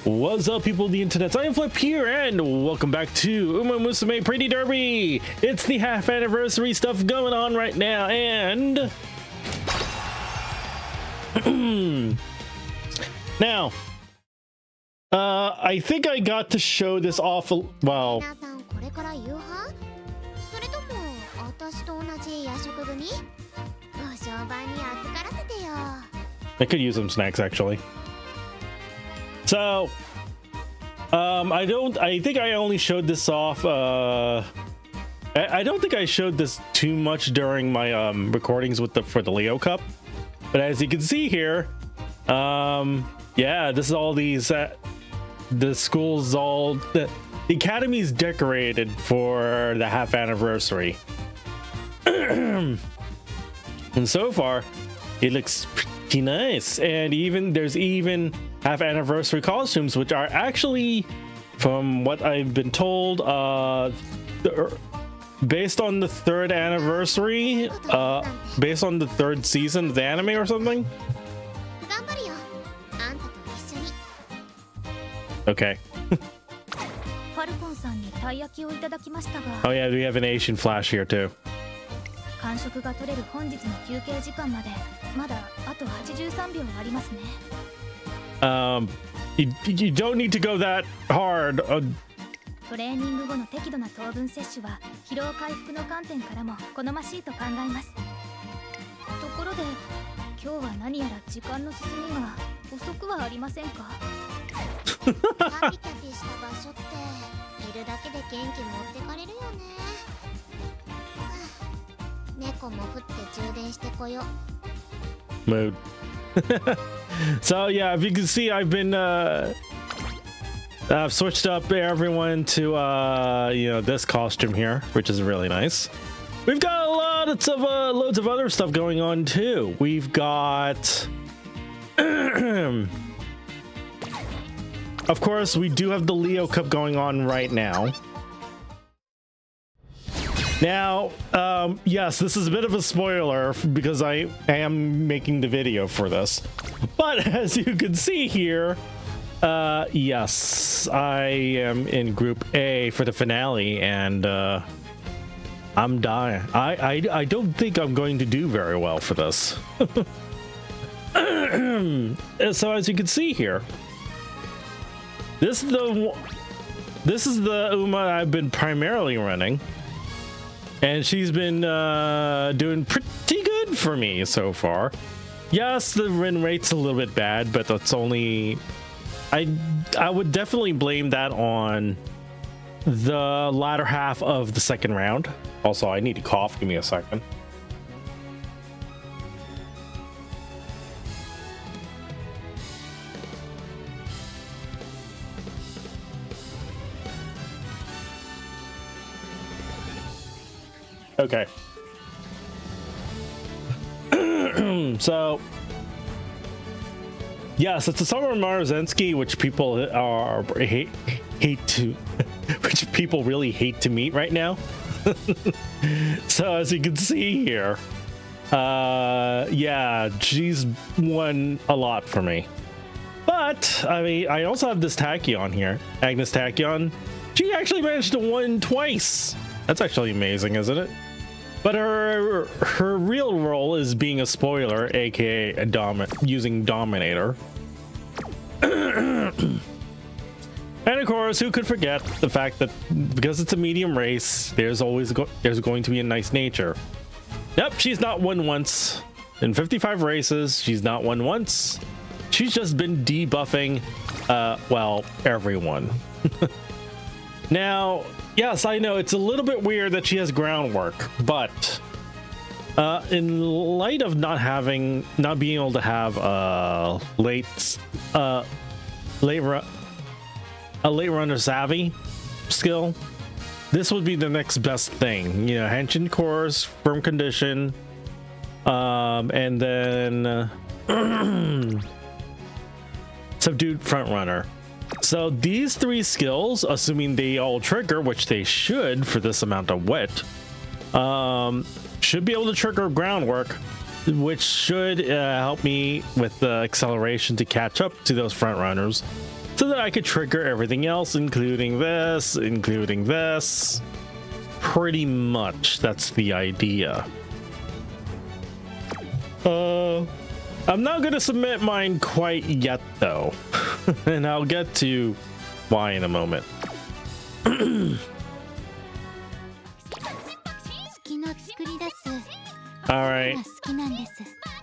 What's up, people of the internet? I am Flip here, and welcome back to Uma Musume Pritty Derby. It's the half anniversary stuff going on right now, and now I think I got to show this off. Well, I could use some snacks actually. So, I think I only showed this off, I don't think I showed this too much during my, recordings for the Leo Cup, but as you can see here, yeah, this is all these, the school's all, the academy's decorated for the half anniversary, and so far, it looks pretty nice, and there's even half anniversary costumes, which are actually, from what I've been told, based on the third anniversary, based on the third season of the anime or something. Okay. Oh yeah, we have an Asian Flash here too. You don't need to go that hard. Mood. So yeah, if you can see, I've been I've switched up everyone to this costume here, which is really nice. We've got loads of other stuff going on too. We've got of course, we do have the Leo Cup going on right now. Now, yes, this is a bit of a spoiler because I am making the video for this. But as you can see here, yes, I am in Group A for the finale, and I'm dying. I don't think I'm going to do very well for this. So as you can see here, this is the Uma I've been primarily running. And she's been doing pretty good for me so far. Yes, the win rate's a little bit bad, but that's only... I would definitely blame that on the latter half of the second round. Also, I need to cough. Give me a second. Okay. So, yes, it's a Summer Marzensky, which people hate to, which people really hate to meet right now. So as you can see here, yeah, she's won a lot for me. But I mean, I also have this Tachyon here, Agnes Tachyon. She actually managed to win twice. That's actually amazing, isn't it? But her real role is being a spoiler, aka using Dominator. And of course, who could forget the fact that because it's a medium race, there's going to be a nice nature. Yep, she's not won once in 55 races. She's not won once. She's just been debuffing, well, everyone. Now, yes, I know it's a little bit weird that she has groundwork, but in light of not being able to have a late runner savvy skill, this would be the next best thing. You know, Henshin Course, Firm Condition, and then Subdued Front Runner. So these three skills, assuming they all trigger, which they should for this amount of wit, should be able to trigger groundwork, which should help me with the acceleration to catch up to those front runners. so that I could trigger everything else, including this, Pretty much, that's the idea. I'm not gonna submit mine quite yet though, and I'll get to why in a moment. All right.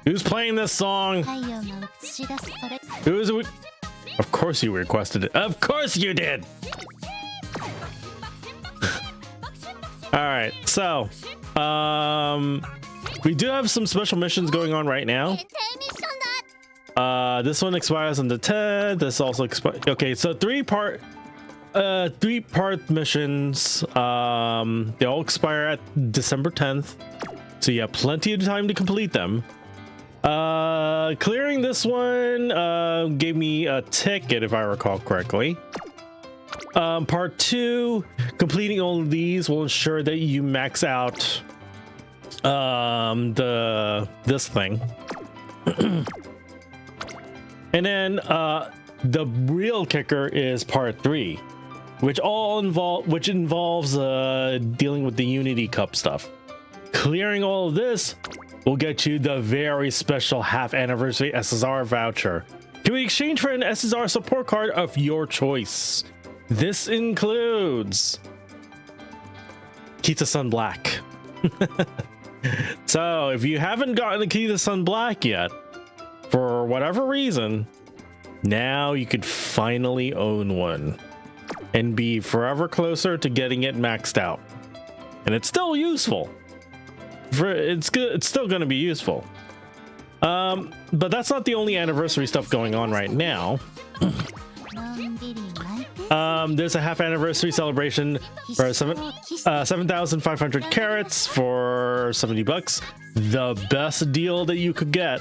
Who's playing this song? Who is it? Of course you requested it. Of course you did. All right. So, we do have some special missions going on right now. This one expires on the 10th. This also expires. Okay, so three-part missions. They all expire at December 10th. So you have plenty of time to complete them. Clearing this one gave me a ticket, if I recall correctly. Part 2, completing all of these will ensure that you max out this thing. And then the real kicker is part 3, which involves dealing with the Unity Cup stuff. Clearing all of this will get you the very special half anniversary SSR voucher to exchange for an SSR support card of your choice. This includes Kita-san Black. So if you haven't gotten the Kita-san Black yet, for whatever reason, now you could finally own one and be forever closer to getting it maxed out. And it's still useful. It's good. It's still going to be useful. But that's not the only anniversary stuff going on right now. There's a half anniversary celebration for 7,500 carats for $70. The best deal that you could get.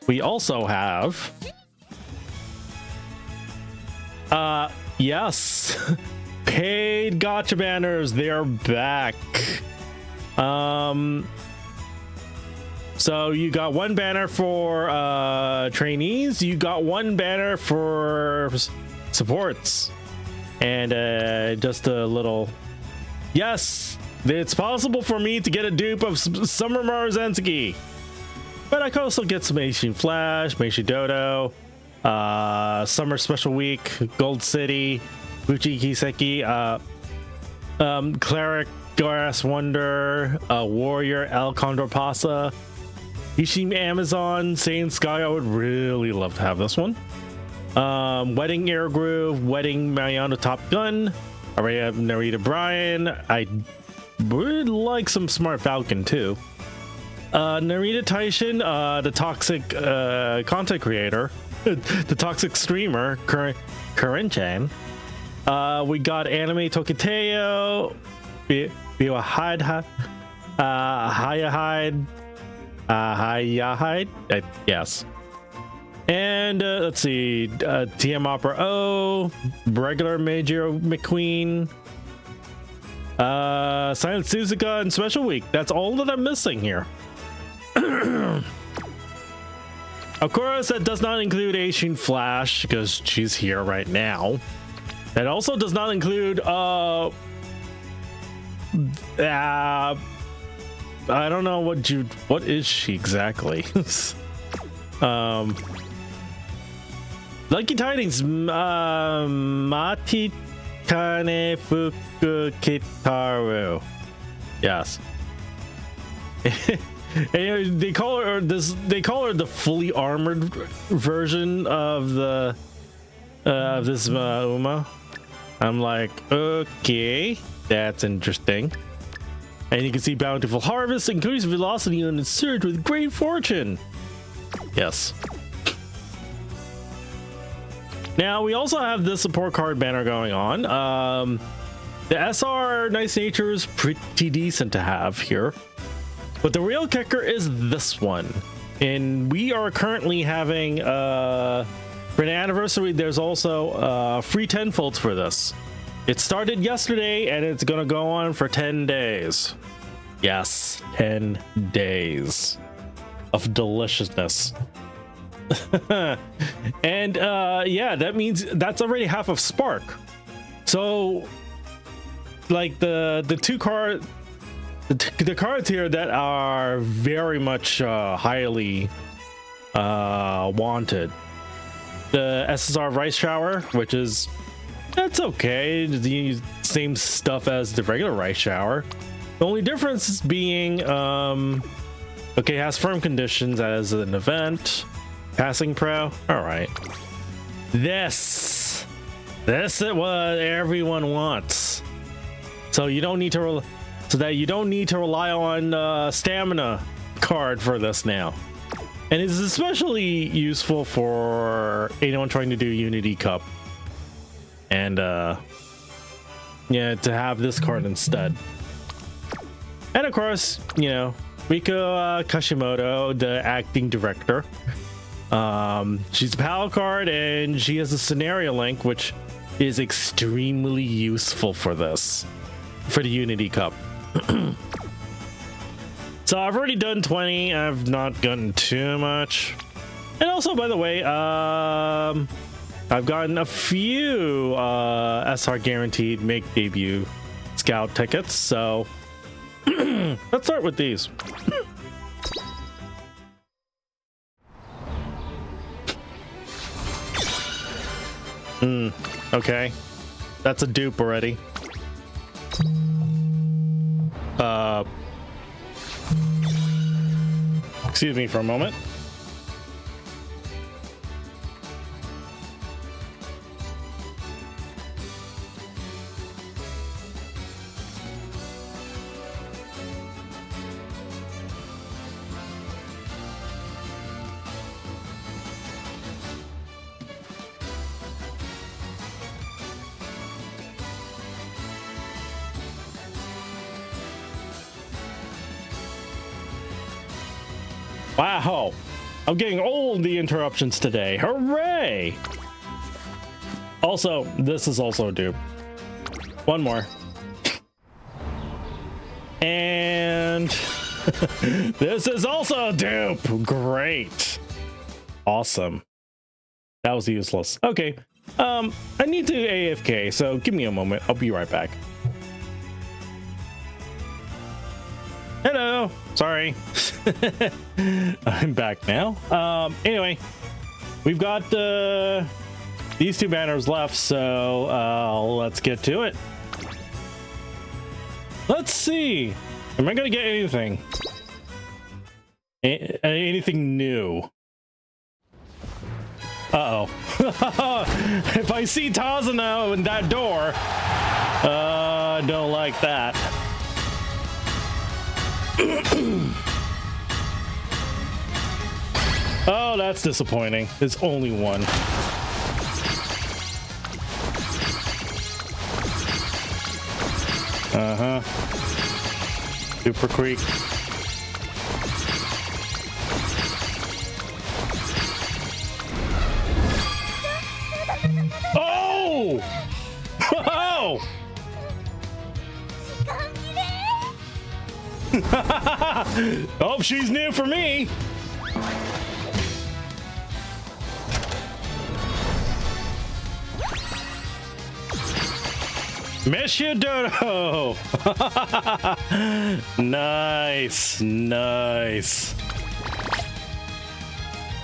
We also have yes, paid gacha banners. They are back. So you got one banner for trainees, you got one banner for supports, and just a little, yes, it's possible for me to get a dupe of Summer Maruzenski, but I can also get some Meishin Flash, Meishin Dodo, Summer Special Week, Gold City, Buchi Kiseki, Cleric, Grass Wonder, Warrior, El Condor Pasa, Ishim Amazon, Saiyan Sky. I would really love to have this one. Wedding Air Groove, Wedding Mayano Top Gun. I already have Narita Bryan. I would like some Smart Falcon too. Narita Taishin, the toxic content creator, the toxic streamer, Current-chan. We got Anime Tokiteo, Biwa Hayahide, yes. And let's see, TM Opera O, regular Major McQueen, Silent Suzuka, and Special Week. That's all that I'm missing here. Of course, that does not include Asian Flash because she's here right now. That also does not include I don't know what is she exactly. Lucky Tidings, Mati Kane Fuku Kitaru. Yes. And they call her the fully armored version of the of this Uma. I'm like, okay, that's interesting. And you can see Bountiful Harvest, increase velocity on its surge with great fortune. Yes. Now we also have this support card banner going on. The SR Nice Nature is pretty decent to have here, but the real kicker is this one. And we are currently having for an anniversary, there's also free 10 folds for this. It started yesterday and it's gonna go on for 10 days. Yes, 10 days of deliciousness. And yeah, that means that's already half of Spark. So like the cards here that are very much highly wanted. The SSR Rice Shower, which is, that's okay, the same stuff as the regular Rice Shower. The only difference is being okay, has firm conditions as an event. Passing pro, all right. This is what everyone wants. So you don't need to rely on stamina card for this now. And it's especially useful for anyone trying to do Unity Cup. And yeah, to have this card instead. And of course, you know, Riko Kashimoto, the acting director. She's a PAL card and she has a scenario link, which is extremely useful for this, for the Unity Cup. So I've already done 20. I've not gotten too much. And also, by the way, I've gotten a few SR guaranteed make debut scout tickets. So let's start with these. Okay, that's a dupe already. Excuse me for a moment. Wow, I'm getting all the interruptions today. Hooray! Also, this is also a dupe. One more. And this is also a dupe. Great. Awesome. That was useless. Okay. I need to AFK, so give me a moment. I'll be right back. Hello. Sorry. I'm back now. Anyway, we've got these two banners left, so let's get to it. Let's see. Am I gonna get anything? Anything new? Uh-oh. If I see Tazano in that door, I don't like that. Oh, that's disappointing. It's only one. Uh-huh. Super Creek. Oh! Oh! Oh, she's new for me. Miss you, Dodo. Nice, nice.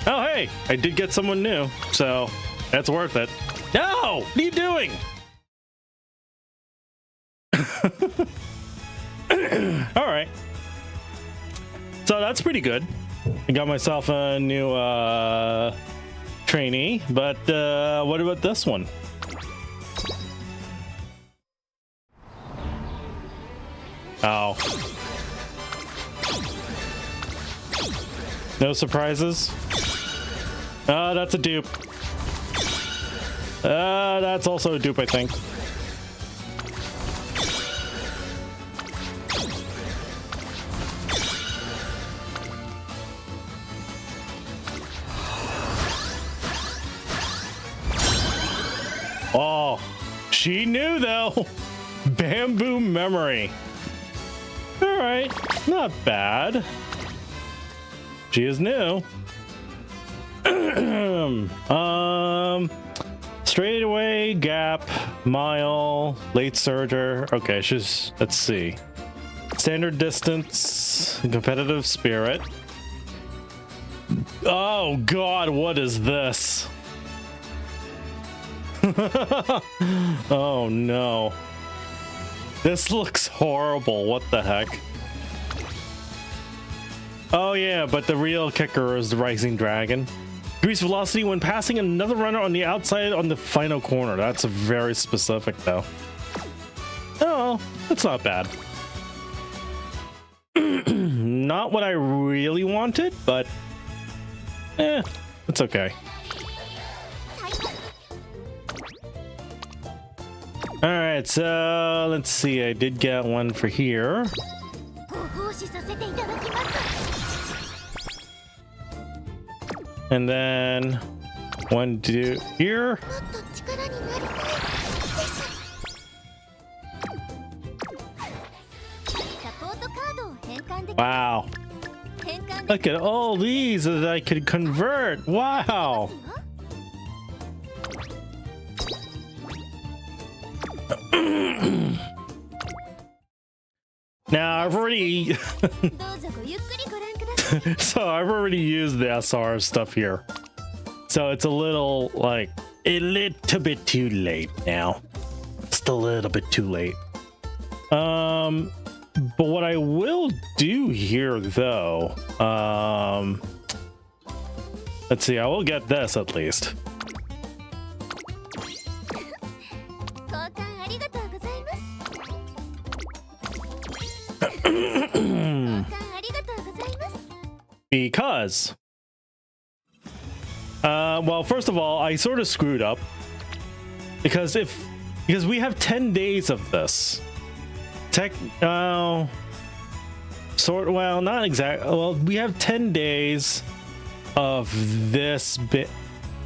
Oh, hey, I did get someone new, so that's worth it. No, what are you doing? All right. So that's pretty good. I got myself a new trainee, but what about this one? Oh. No surprises? That's a dupe. That's also a dupe, I think. Oh, she knew though. Bamboo memory. All right, not bad. She is new. Straight away, gap, mile, late surger. Okay, let's see. Standard distance, competitive spirit. Oh god, what is this? Oh no. This looks horrible. What the heck? Oh yeah, but the real kicker is the rising dragon. Increase velocity when passing another runner on the outside on the final corner. That's very specific though. Oh, that's not bad. Not what I really wanted, but it's okay. All right, so let's see. I did get one for here. And then one do here. Wow. Look at all these that I could convert. Wow. Now I've already so I've already used the SR stuff here, so it's a little bit too late now. Just a little bit too late. But what I will do here though, let's see, I will get this at least. Because well, first of all, I sort of screwed up because we have 10 days of this well, not exactly. Well, we have 10 days of this bit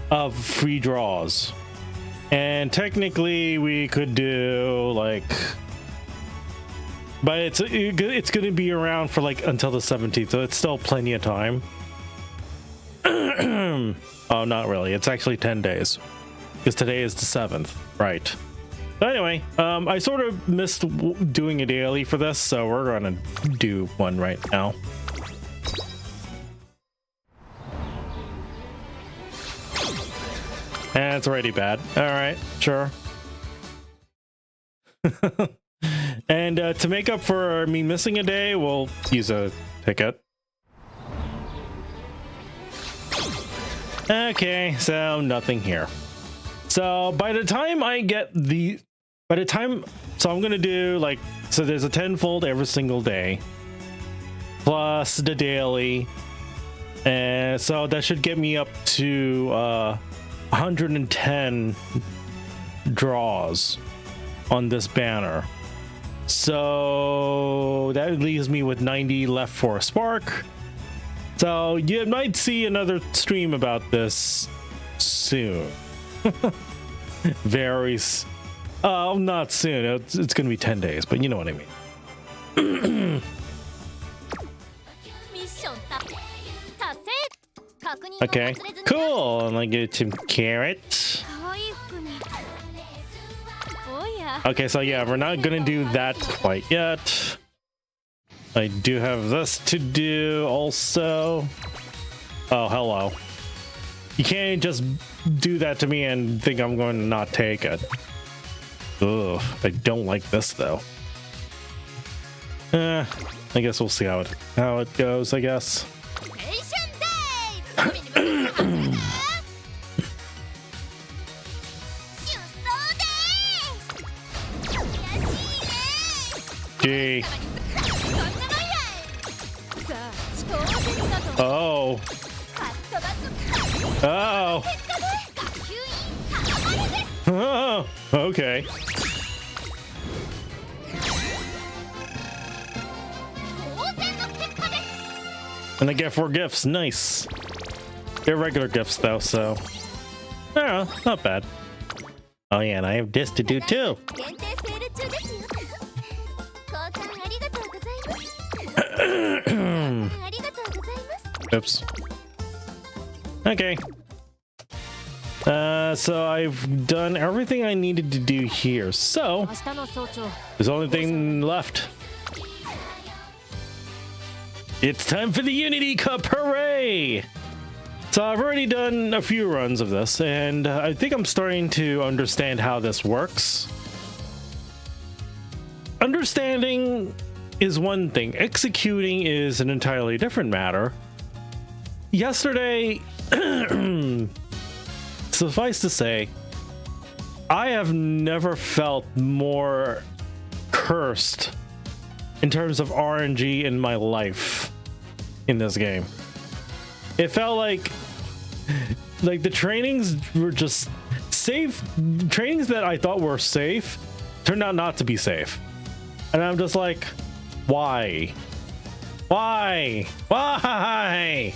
of free draws, and technically we could do but it's going to be around for until the 17th, so it's still plenty of time. Oh, not really. It's actually 10 days because today is the 7th, right? But anyway, I sort of missed doing a daily for this, so we're gonna do one right now. And it's already bad. All right, sure. And to make up for me missing a day, we'll use a ticket. Okay, so nothing here. So by the time I get so I'm gonna do so there's a tenfold every single day plus the daily, and so that should get me up to 110 draws on this banner. So that leaves me with 90 left for a spark. So you might see another stream about this soon. Not soon. It's gonna be 10 days, but you know what I mean. Okay, cool. And I get some carrots. Okay, so yeah, we're not gonna do that quite yet. I do have this to do also. Oh, hello. You can't just do that to me and think I'm going to not take it. Ugh, I don't like this though. I guess we'll see how it goes, I guess. Gee. Oh. Oh. Oh. Okay. And I get 4 gifts. Nice. They're regular gifts though, so I don't know, not bad. Oh yeah, and I have this to do too. Oops. Okay. So I've done everything I needed to do here. So there's only thing left. It's time for the Unity Cup, hooray! So I've already done a few runs of this, and I think I'm starting to understand how this works. Understanding is one thing, executing is an entirely different matter. Yesterday, suffice to say, I have never felt more cursed in terms of RNG in my life in this game. It felt like the trainings were just safe. Trainings that I thought were safe turned out not to be safe. And I'm just like, why? Why? Why?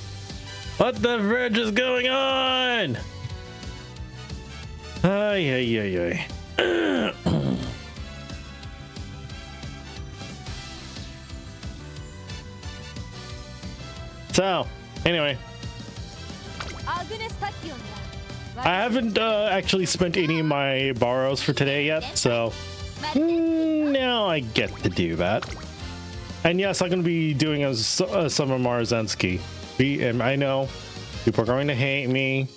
What the fridge is going on? Ay, ay, ay, ay. So, anyway. I haven't actually spent any of my borrows for today yet, so now I get to do that. And yes, I'm going to be doing a Summer Marzensky. And I know people are going to hate me,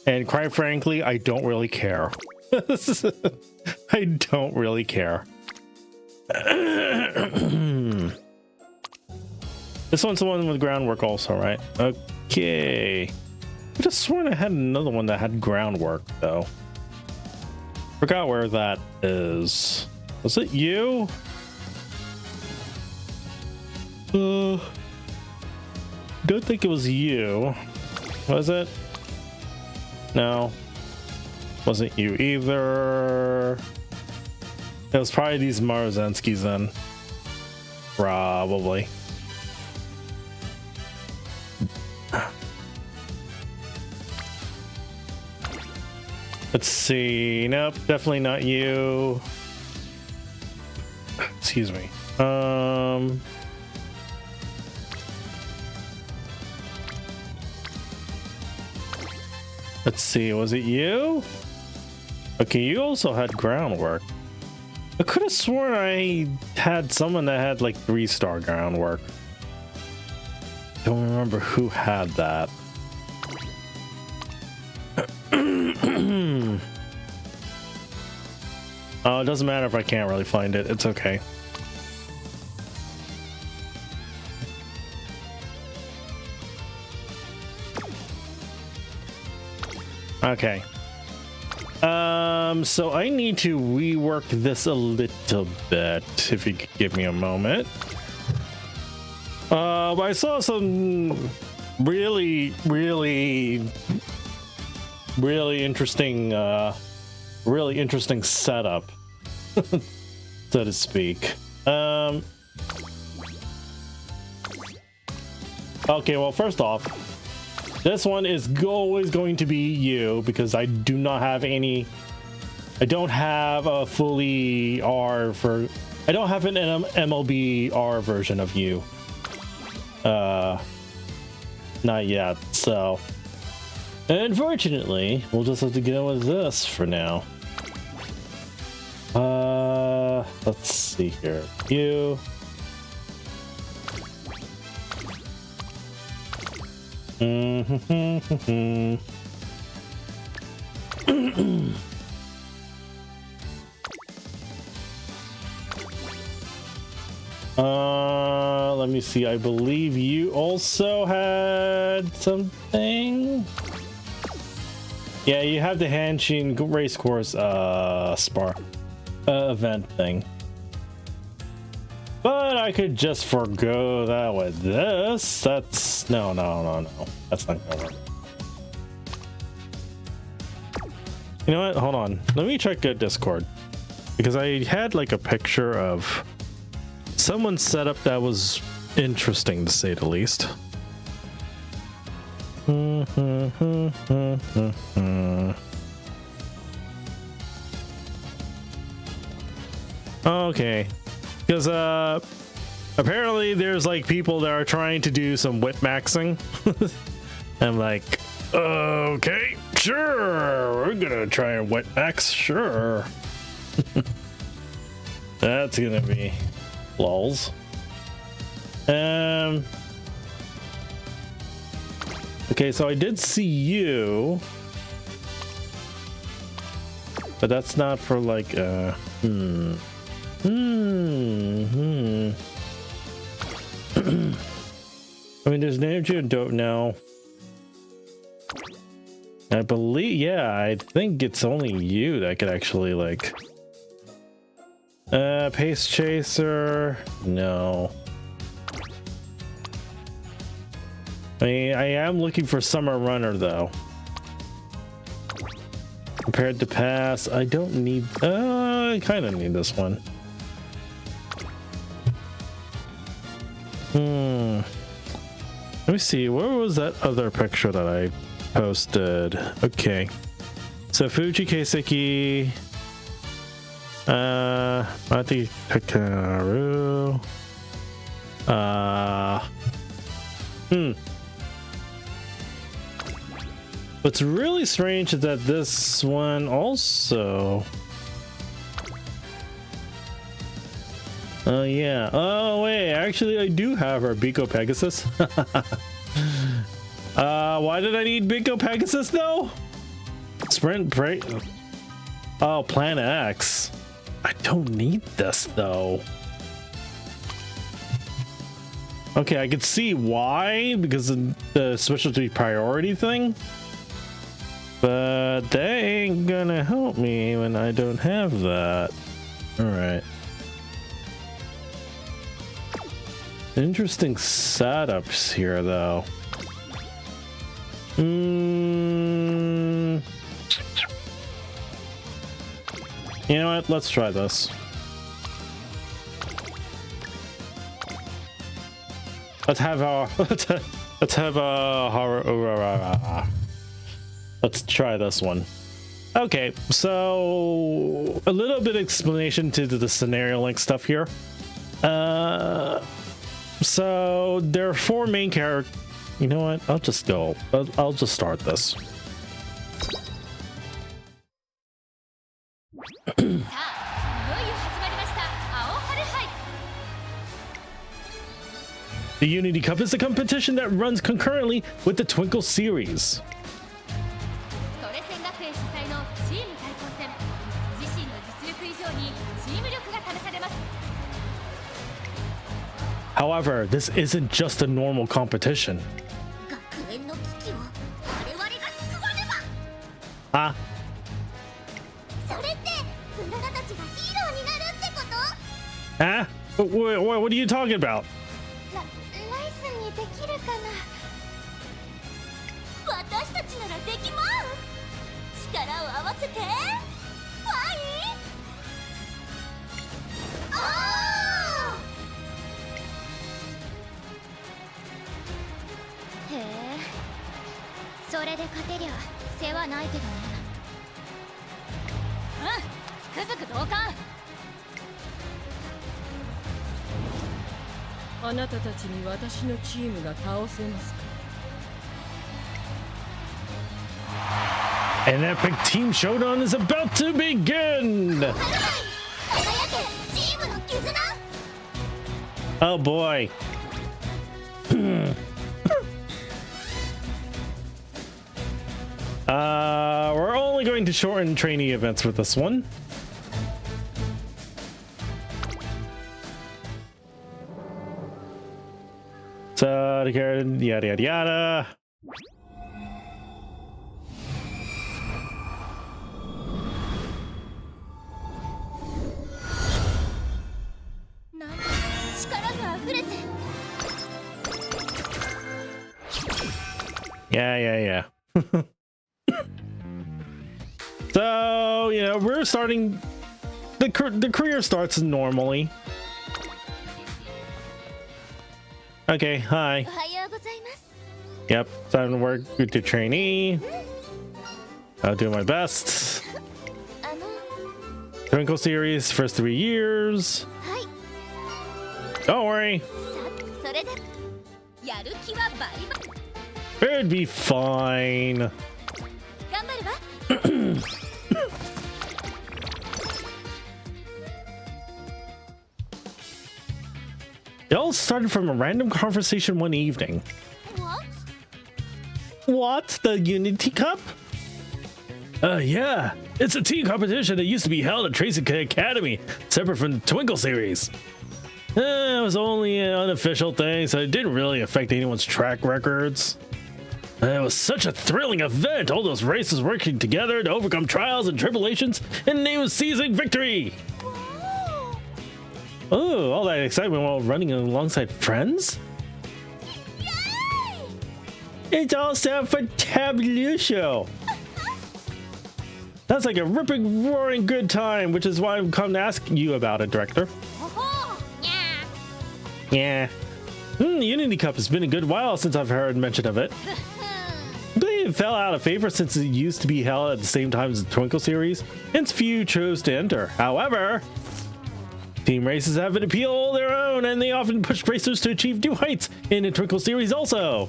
and quite frankly, I don't really care. I don't really care. This one's the one with groundwork also, right? Okay. I just sworn I had another one that had groundwork, though. Forgot where that is. Was it you? Don't think it was you. Was it? No. Wasn't you either. It was probably these Marzenskis then. Probably. Let's see. Nope, definitely not you. Excuse me. Let's see. Was it you? Okay, you also had groundwork. I could have sworn I had someone that had like 3-star groundwork. Don't remember who had that. Oh, it doesn't matter if I can't really find it. It's okay. Okay. So I need to rework this a little bit, if you could give me a moment. I saw some really interesting setup, so to speak. Okay, well, first off, this one is always going to be you, because I do not have any. I don't have a fully R for. I don't have an MLB R version of you. Not yet. So, unfortunately, we'll just have to go with this for now. Let's see here. You. Let me see. I believe you also had something. Yeah, you have the Hanshin race course spar event thing. But I could just forgo that with this. That's no. That's not gonna work. You know what? Hold on. Let me check Discord, because I had like a picture of someone's setup that was interesting, to say the least. Okay, because apparently there's like people that are trying to do some whip maxing. I'm like, okay, Sure, we're gonna try and wet max. Sure. That's gonna be lols. Okay, so I did see you, but that's not for like I mean, there's an antidote now. I believe, yeah, I think it's only you that could actually like pace chaser. No, I mean, I am looking for summer runner though. Prepared to pass. I don't need, I kind of need this one. Let me see, where was that other picture that I posted? Okay, so Fuji Keiseki, Mati Hikaru, What's really strange is that this one also, oh yeah, oh wait, actually I do have our Biko Pegasus. Why did I need Biko Pegasus though? Sprint break. Oh, Plan X. I don't need this though. Okay, I could see why, because of the specialty priority thing, but that ain't gonna help me when I don't have that. All right. Interesting setups here though. You know what? Let's try this. Let's have a horror. Let's try this one. Okay, so a little bit of explanation to the scenario link stuff here. So there are 4 main characters. You know what? I'll just go. I'll just start this. The Unity Cup is a competition that runs concurrently with the Twinkle series. However, this isn't just a normal competition. Huh? Huh? What are you talking about? An epic team showdown is about to begin! Oh boy. We're only going to shorten training events with this one. So, yada yada yada. Yeah. So, you know, we're starting, the career starts normally. Okay, hi. Yep, time to work with the trainee. I'll do my best. Twinkle series, first 3 years. Don't worry. It'd be fine. It all started from a random conversation one evening. What? What? The Unity Cup? Yeah. It's a team competition that used to be held at Tracy Academy, separate from the Twinkle series. It was only an unofficial thing, so it didn't really affect anyone's track records. It was such a thrilling event, all those races working together to overcome trials and tribulations in the name of seizing victory. Wow. Oh, all that excitement while running alongside friends? Yay! It's all set up for Tableau Show. That's like a ripping, roaring good time, which is why I've come to ask you about it, Director. Oh, yeah. Yeah. The Unity Cup has been a good while since I've heard mention of it. I believe it fell out of favor since it used to be held at the same time as the Twinkle series, hence few chose to enter. However, team races have an appeal of their own, and they often push racers to achieve new heights in the Twinkle series also.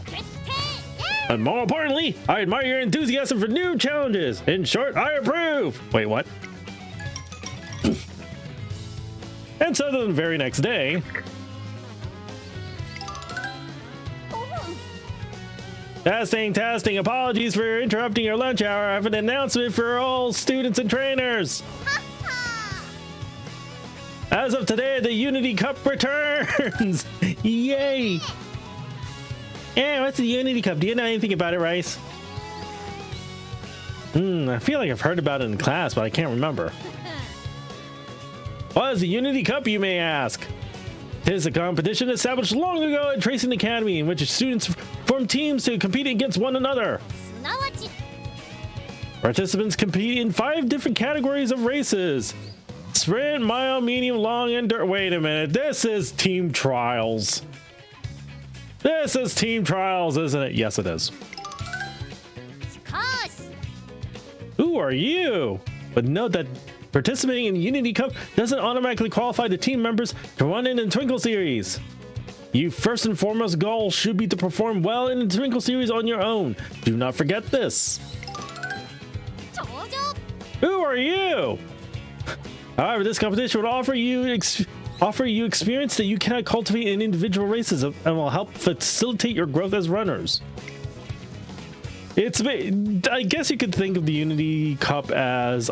And more importantly, I admire your enthusiasm for new challenges. In short, I approve. Wait, what? And so the very next day, testing. Apologies for interrupting your lunch hour. I have an announcement for all students and trainers. As of today, the Unity Cup returns. Yay. Yeah, what's the Unity Cup? Do you know anything about it, Rice? I feel like I've heard about it in class, but I can't remember. What is the Unity Cup, you may ask? It is a competition established long ago at Tracing Academy in which students form teams to compete against one another. Participants compete in 5 different categories of races. Sprint, mile, medium, long, and dirt. Wait a minute, this is team trials. This is team trials, isn't it? Yes, it is. Who are you? But note that participating in the Unity Cup doesn't automatically qualify the team members to run in the Twinkle series. You first and foremost goal should be to perform well in the Twinkle series on your own. Do not forget this. Who are you? However, this competition would offer you experience that you cannot cultivate in individual races and will help facilitate your growth as runners. I guess you could think of the Unity Cup as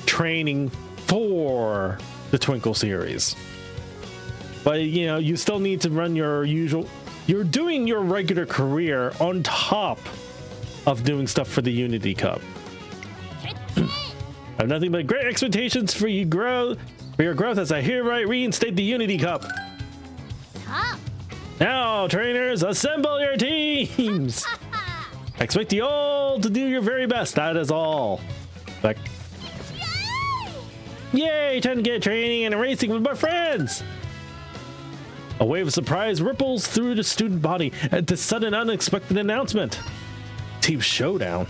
training for the Twinkle series. But you know, you still need to run your usual, you're doing your regular career on top of doing stuff for the Unity Cup. I have nothing but great expectations for your growth as I hereby reinstate the Unity Cup. Now, trainers, assemble your teams. I expect you all to do your very best. That is all. Like, yay! Time to get training and racing with my friends. A wave of surprise ripples through the student body at this sudden, unexpected announcement. Team showdown.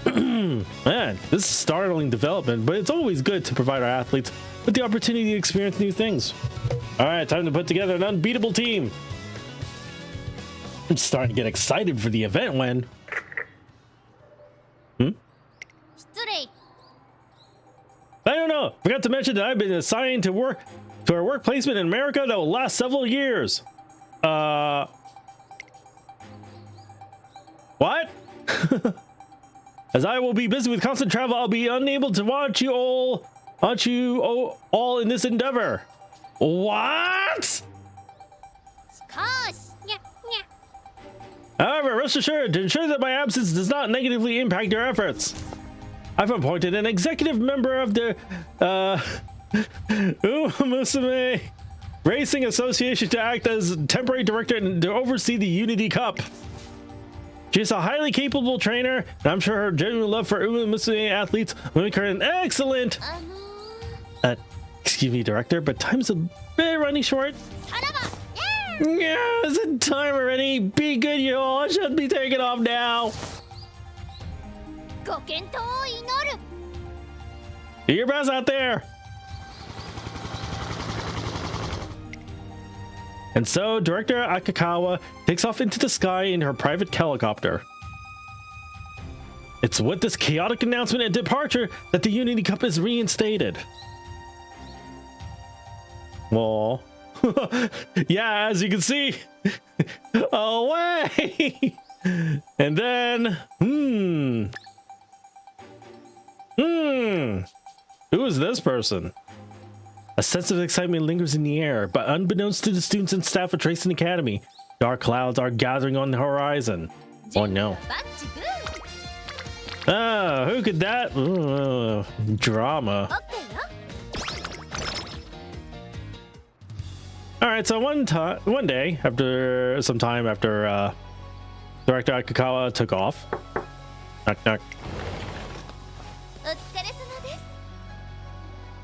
Man, this is a startling development, but it's always good to provide our athletes with the opportunity to experience new things. All right, time to put together an unbeatable team. I'm starting to get excited for the event when... I don't know. Forgot to mention that I've been assigned to a work placement in America that will last several years. What? As I will be busy with constant travel, I'll be unable to watch you all in this endeavor. What? However, rest assured, to ensure that my absence does not negatively impact your efforts, I've appointed an executive member of the Uma Musume Racing Association to act as temporary director and to oversee the Unity Cup. She's a highly capable trainer, and I'm sure her genuine love for Uma Musume athletes will make her an excellent... excuse me, director, but time's a bit running short. Yeah, it's a time already. Be good, you all. I should be taking off now. Do your best out there. And so, Director Akakawa takes off into the sky in her private helicopter. It's with this chaotic announcement and departure that the Unity Cup is reinstated. Well, Yeah, as you can see. Away. And then, who is this person? A sense of excitement lingers in the air, but unbeknownst to the students and staff of Tracing Academy, dark clouds are gathering on the horizon. Oh no. Who could that? Drama. Alright, so one day, after some time after Director Akikawa took off. Knock knock.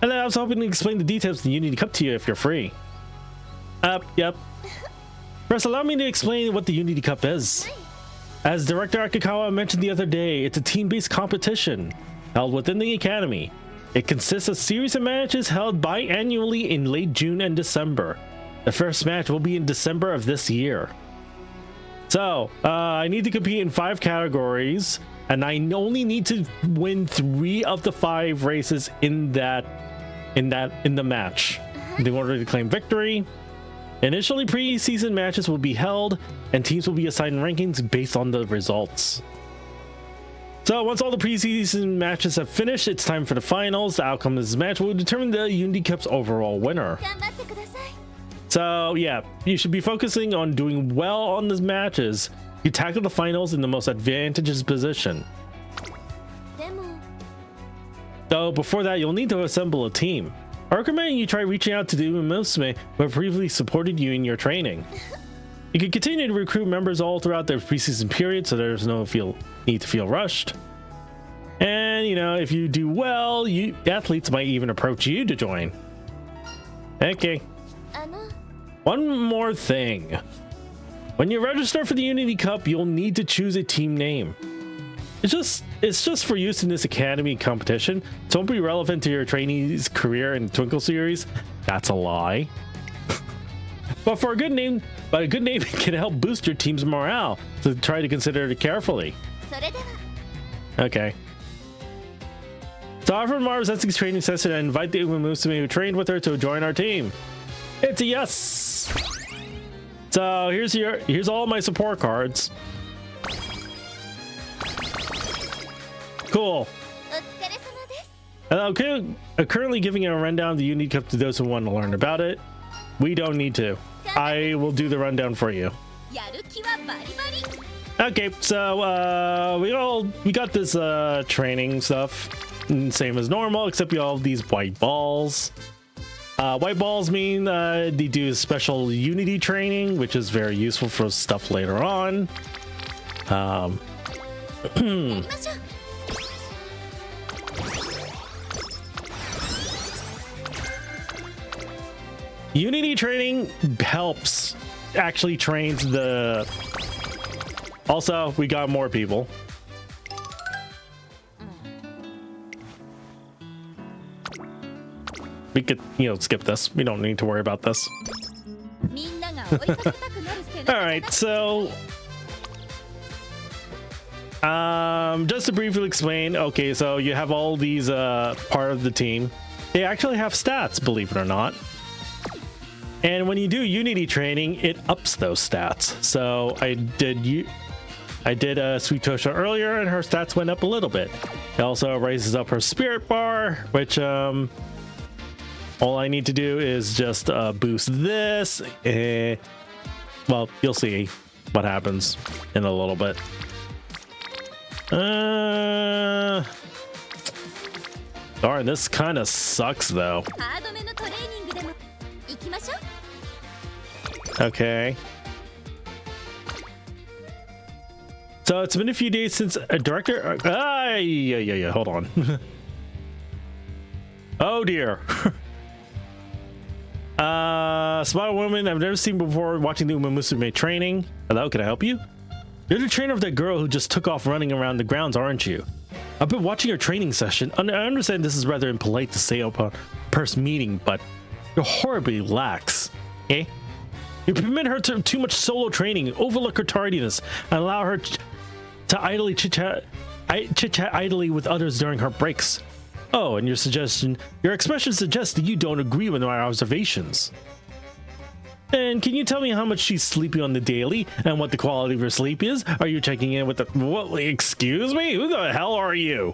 And then I was hoping to explain the details of the Unity Cup to you if you're free. Yep. First, allow me to explain what the Unity Cup is. As Director Akikawa mentioned the other day, it's a team-based competition held within the Academy. It consists of a series of matches held biannually in late June and December. The first match will be in December of this year. So, I need to compete in 5 categories, and I only need to win 3 of the 5 races in the match in order to claim victory. Initially, pre-season matches will be held, and teams will be assigned rankings based on the results. So once all the pre-season matches have finished, it's time for the finals. The outcome of this match will determine the Unity Cup's overall winner. So yeah, you should be focusing on doing well on these matches. You tackle the finals in the most advantageous position. So before that, you'll need to assemble a team. I recommend you try reaching out to the Uma Musume who have previously supported you in your training. You can continue to recruit members all throughout their preseason period, so there's no need to feel rushed. And you know, if you do well, athletes might even approach you to join. Okay. One more thing. When you register for the Unity Cup, you'll need to choose a team name. It's just for use in this academy competition. So don't be relevant to your trainee's career in Twinkle series. That's a lie. But a good name can help boost your team's morale, so try to consider it carefully. Okay. So after Mara's Sensei's training session, I invite the Uma Musume who trained with her to join our team. It's a yes. So here's all my support cards. Cool. I'm currently giving a rundown of the Unity Cup to those who want to learn about it. We don't need to. I will do the rundown for you. Okay, so we got this training stuff, same as normal, except we all have these white balls. White balls mean they do special Unity training, which is very useful for stuff later on. Unity training helps, actually trains the... Also, we got more people. We could, skip this. We don't need to worry about this. Alright, so... just to briefly explain, okay, so you have all these part of the team. They actually have stats, believe it or not. And when you do Unity training, it ups those stats. So I did Sweet Tosha earlier, and her stats went up a little bit. It also raises up her spirit bar, which all I need to do is just boost this. Well, you'll see what happens in a little bit. Darn, this kind of sucks though. Okay. So it's been a few days since a director. Yeah. Hold on. Oh dear. Smart woman I've never seen before watching the Uma Musume training. Hello, can I help you? You're the trainer of that girl who just took off running around the grounds, aren't you? I've been watching your training session. I understand this is rather impolite to say upon first meeting, but you're horribly lax. Eh? You permit her to too much solo training, overlook her tardiness, and allow her to idly chit-chat idly with others during her breaks. Oh, and your expression suggests that you don't agree with my observations. And can you tell me how much she's sleeping on the daily and what the quality of her sleep is? Are you checking in with the... What? Excuse me? Who the hell are you?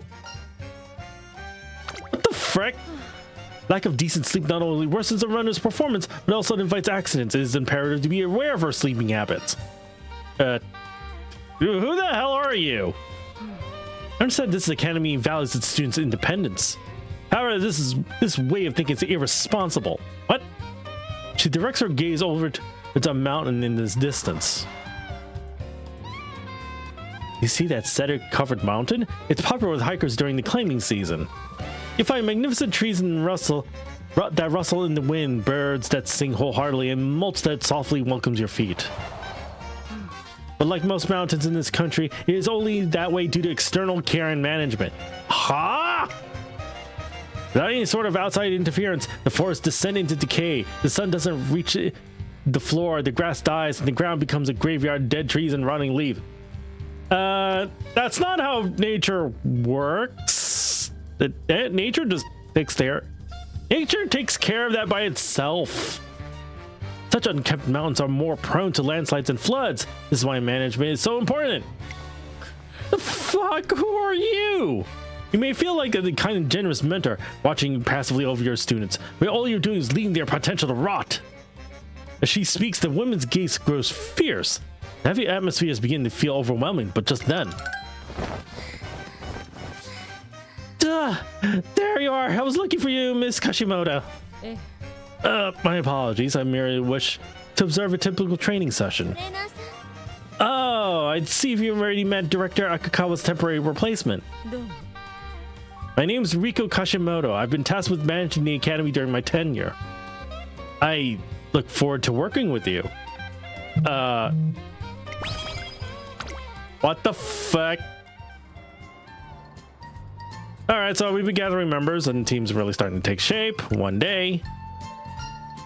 What the frick? Lack of decent sleep not only worsens a runner's performance, but also invites accidents. It is imperative to be aware of her sleeping habits. Who the hell are you? I understand this academy values its students' independence. However, this way of thinking is irresponsible. What? She directs her gaze over to a mountain in this distance. You see that cedar-covered mountain? It's popular with hikers during the climbing season. You find magnificent trees that rustle in the wind, birds that sing wholeheartedly, and mulch that softly welcomes your feet. But like most mountains in this country, it is only that way due to external care and management. Ha! Without any sort of outside interference, the forests descend into decay. The sun doesn't reach the floor, the grass dies, and the ground becomes a graveyard of dead trees and rotting leaves. That's not how nature works. Nature just takes care. Nature takes care of that by itself. Such unkept mountains are more prone to landslides and floods. This is why management is so important. The fuck? Who are you? You may feel like a kind of generous mentor watching passively over your students, but all you're doing is leaving their potential to rot. As she speaks, the woman's gaze grows fierce. The heavy atmosphere is beginning to feel overwhelming, but just then. Duh! There you are! I was looking for you, Miss Kashimoto. My apologies. I merely wish to observe a typical training session. Oh, I see if you've already met Director Akakawa's temporary replacement. My name is Riko Kashimoto. I've been tasked with managing the academy during my tenure. I look forward to working with you. What the fuck? Alright, so we've been gathering members and the team's really starting to take shape one day.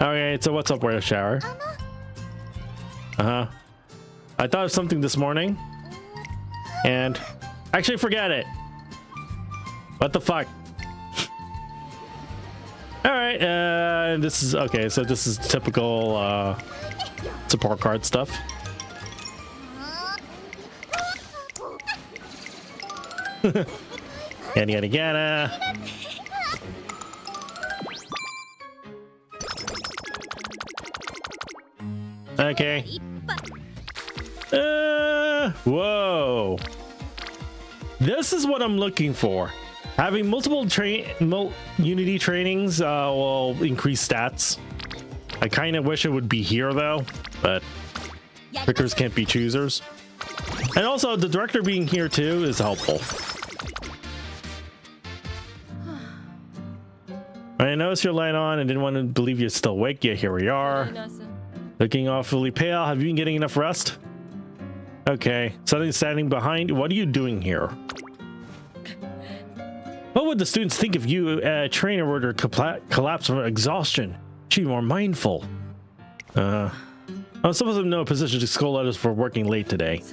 Okay, so what's up, Where Shower? I thought of something this morning. And actually forget it. What the fuck? Alright, this is okay, so this is typical support card stuff. Yada yada. Okay. Whoa. This is what I'm looking for. Having multiple Unity trainings will increase stats. I kind of wish it would be here though, but pickers can't be choosers. And also the director being here too is helpful. I noticed your light on and didn't want to believe you're still awake. Yeah, here we are. Looking awfully pale. Have you been getting enough rest? Okay. Suddenly standing behind. What are you doing here? What would the students think if you, a trainer, were to collapse from exhaustion? Should be more mindful. I'm supposed to have no position to scold at us for working late today.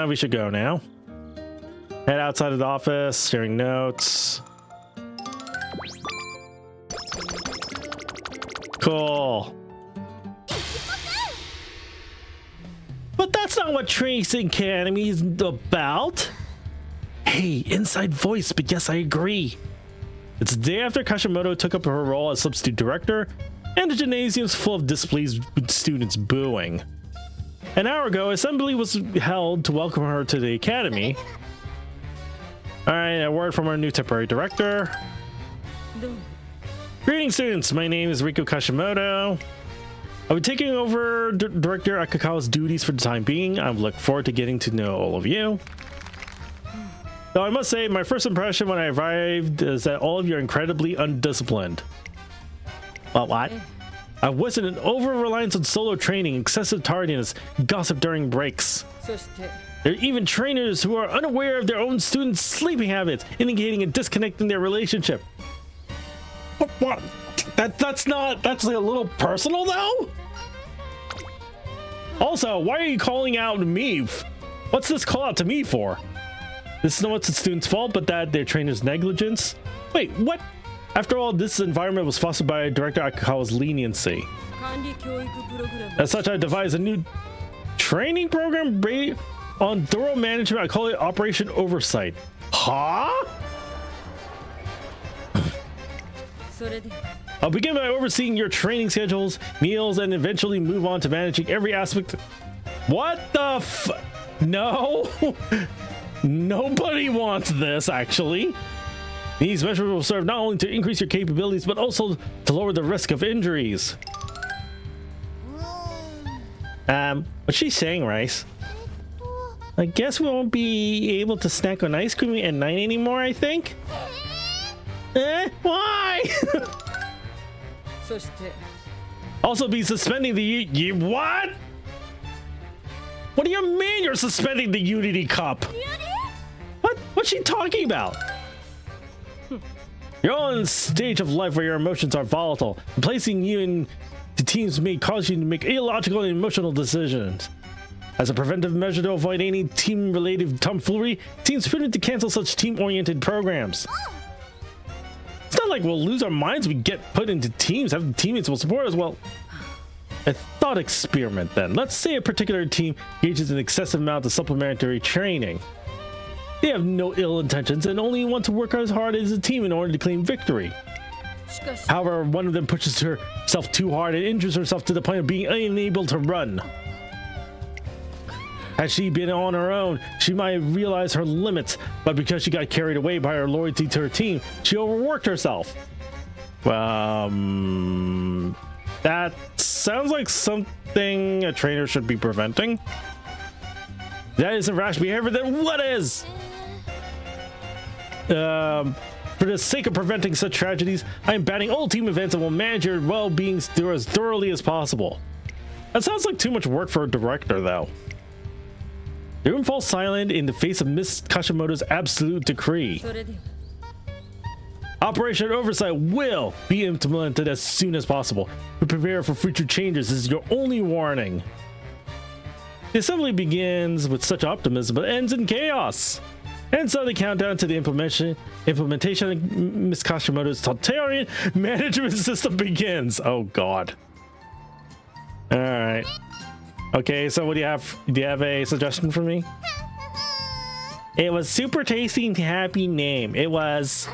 We should go now. Head outside of the office, sharing notes. Cool. But that's not what Tracing Academy is about. Hey, inside voice, but yes, I agree. It's the day after Kashimoto took up her role as substitute director, and the gymnasium's full of displeased students booing. An hour ago, assembly was held to welcome her to the academy. Alright, a word from our new temporary director. Greetings, students. My name is Riko Kashimoto. I'll be taking over Director Akakawa's duties for the time being. I look forward to getting to know all of you. Though I must say, my first impression when I arrived is that all of you are incredibly undisciplined. Well, what? I wasn't an over-reliance on solo training, excessive tardiness, gossip during breaks. There are even trainers who are unaware of their own students' sleeping habits, indicating a disconnect in their relationship. What? That's a little personal though? Also, why are you calling out me? What's this call out to me for? This is not the student's fault, but that their trainer's negligence. Wait, what? After all, this environment was fostered by Director Akakawa's leniency. As such, I devised a new training program based on thorough management. I call it Operation Oversight. Huh? I'll begin by overseeing your training schedules, meals, and eventually move on to managing every aspect. What the f? No. Nobody wants this, actually. These measures will serve not only to increase your capabilities, but also to lower the risk of injuries. What's she saying, Rice? I guess we won't be able to snack on ice cream at night anymore, I think? Why? Also be suspending the what? What do you mean you're suspending the Unity Cup? What? What's she talking about? You're all in a stage of life where your emotions are volatile. Placing you in the teams may cause you to make illogical and emotional decisions. As a preventive measure to avoid any team-related tomfoolery, teams prudent to cancel such team-oriented programs. It's not like we'll lose our minds when we get put into teams. Having teammates will support us. Well, a thought experiment then. Let's say a particular team engages in an excessive amount of supplementary training. They have no ill intentions and only want to work as hard as a team in order to claim victory. However, one of them pushes herself too hard and injures herself to the point of being unable to run. Had she been on her own, she might have realized her limits, but because she got carried away by her loyalty to her team, she overworked herself. That sounds like something a trainer should be preventing. If that isn't rash behavior, then what is? For the sake of preventing such tragedies, I am banning all team events and will manage your well-being as thoroughly as possible. That sounds like too much work for a director, though. The room falls silent in the face of Miss Kashimoto's absolute decree. Operation Oversight will be implemented as soon as possible. To prepare for future changes is your only warning. The assembly begins with such optimism but ends in chaos. And so the countdown to the implementation of Miss Kashimoto's totalitarian management system begins. Oh god. Alright. Okay, so what do you have? Do you have a suggestion for me? It was super tasty and happy name. It was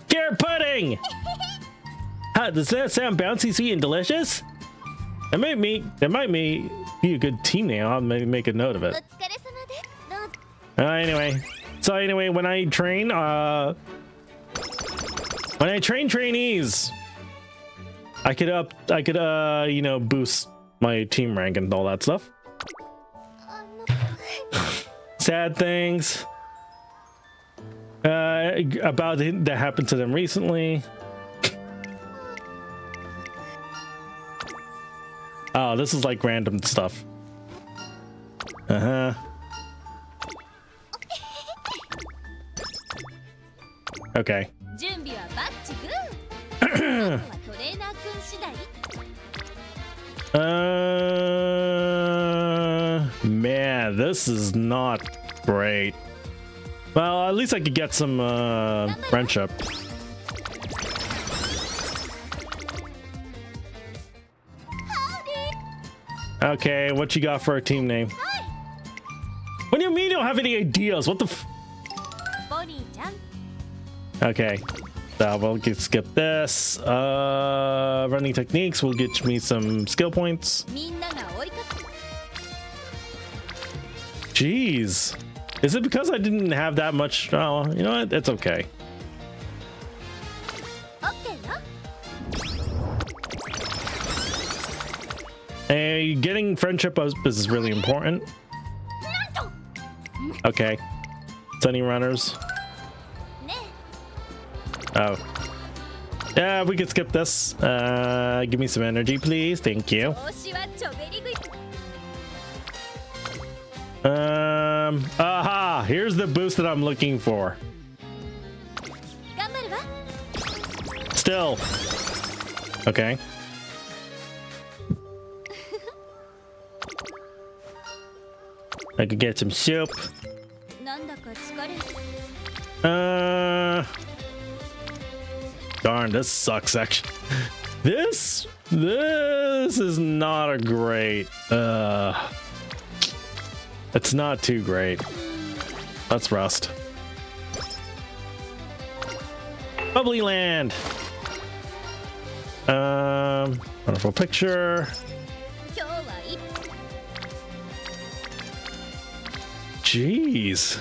carrot pudding. How, does that sound bouncy, sweet, and delicious? That might be a good team name. I'll make a note of it. Anyway, when I train trainees, I could you know, boost my team rank and all that stuff. Sad things about it that happened to them recently. Oh, this is like random stuff. Okay. Man, this is not great. Well, at least I could get some friendship. Okay, what you got for a team name? What do you mean you don't have any ideas? What the f— Okay, so we'll skip this. Running techniques will get me some skill points. Jeez. Is it because I didn't have that much? Oh, you know what? It's okay. Hey, getting friendship is really important. Okay. Sunny runners. Oh. Yeah, we could skip this. Give me some energy, please. Thank you. Aha! Here's the boost that I'm looking for. Still. Okay. I could get some soup. Darn, this sucks actually. This is not a great it's not too great. Let's rust. Bubbly land. Wonderful picture. Jeez.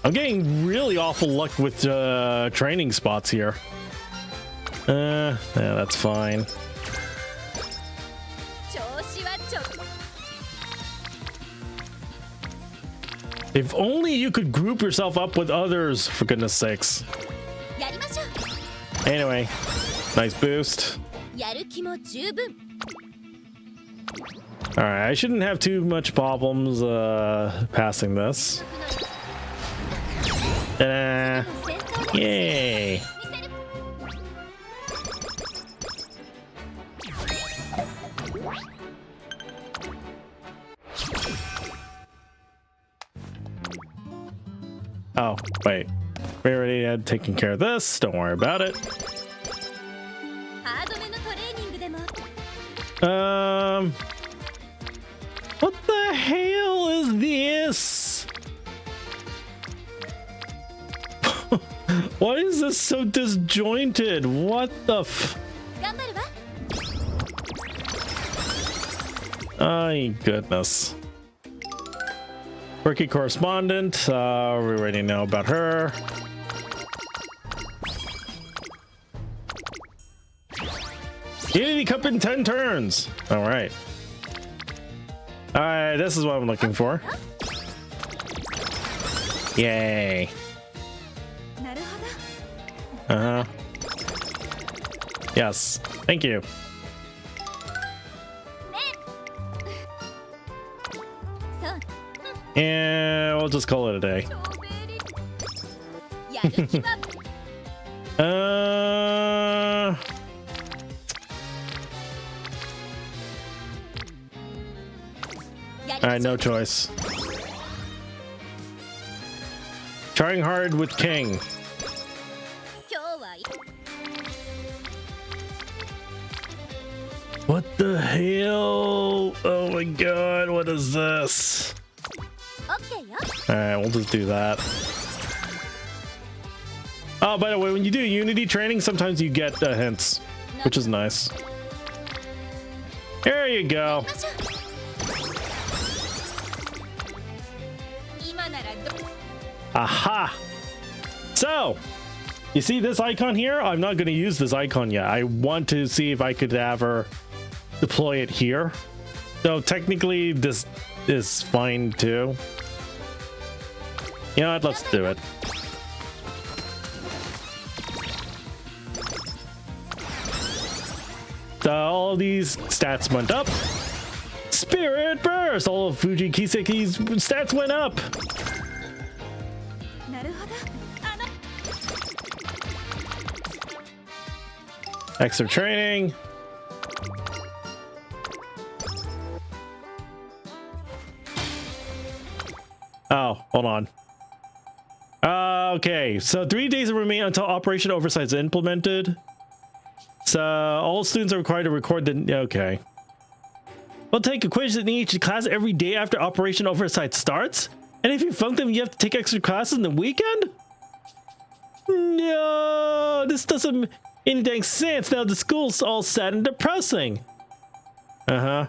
I'm getting really awful luck with training spots here. Yeah, that's fine. If only you could group yourself up with others, for goodness sakes. Anyway, nice boost. Alright, I shouldn't have too much problems passing this. Ta-da! Yay! Oh, wait. We already had taken care of this. Don't worry about it. What the hell is this? Why is this so disjointed? What the Oh, goodness. Rookie correspondent. We already know about her. Unity Cup in 10 turns. All right. All right, this is what I'm looking for. Yay. Uh-huh. Yes. Thank you. And we'll just call it a day. Alright, no choice. Trying hard with King. What the hell? Oh my god, what is this? Alright, we'll just do that. Oh, by the way, when you do Unity training, sometimes you get hints, which is nice. There you go. Aha! So, you see this icon here? I'm not going to use this icon yet. I want to see if I could ever deploy it here. So technically, this is fine too. You know what? Let's do it. So all these stats went up. Spirit Burst! All of Fuji Kiseki's stats went up. Extra training. Oh, hold on. Okay, so 3 days remain until Operation Oversight is implemented. So all students are required to record the... Okay. We'll take a quiz in each class every day after Operation Oversight starts. And if you flunk them, you have to take extra classes in the weekend? No, this doesn't make any dang sense. Now the school's all sad and depressing. Uh-huh.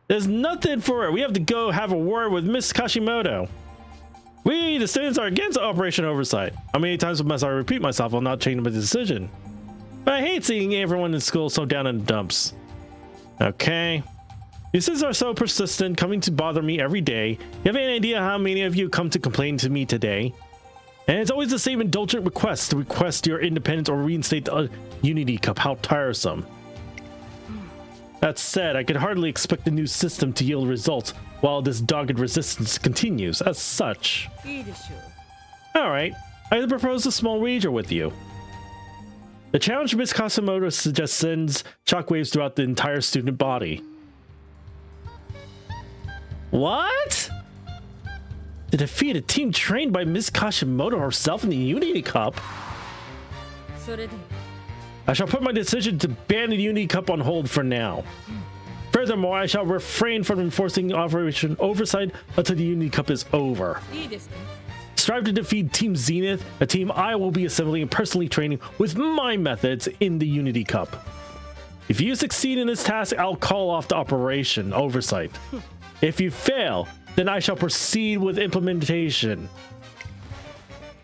There's nothing for it. We have to go have a word with Miss Kashimoto. We, the students, are against Operation Oversight. How many times must I repeat myself? I'll not change my decision. But I hate seeing everyone in school so down in the dumps. Okay. You students are so persistent, coming to bother me every day. You have any idea how many of you come to complain to me today? And it's always the same indulgent request to request your independence or reinstate the Unity Cup. How tiresome. That said, I could hardly expect the new system to yield results while this dogged resistance continues as such. Alright, I propose a small wager with you. The challenge Miss Kashimoto suggests sends shockwaves throughout the entire student body. What? to defeat a team trained by Miss Kashimoto herself in the Unity Cup? I shall put my decision to ban the Unity Cup on hold for now. Furthermore, I shall refrain from enforcing Operation Oversight until the Unity Cup is over. Strive to defeat Team Zenith, a team I will be assembling and personally training with my methods in the Unity Cup. If you succeed in this task, I'll call off the Operation Oversight. If you fail, then I shall proceed with implementation.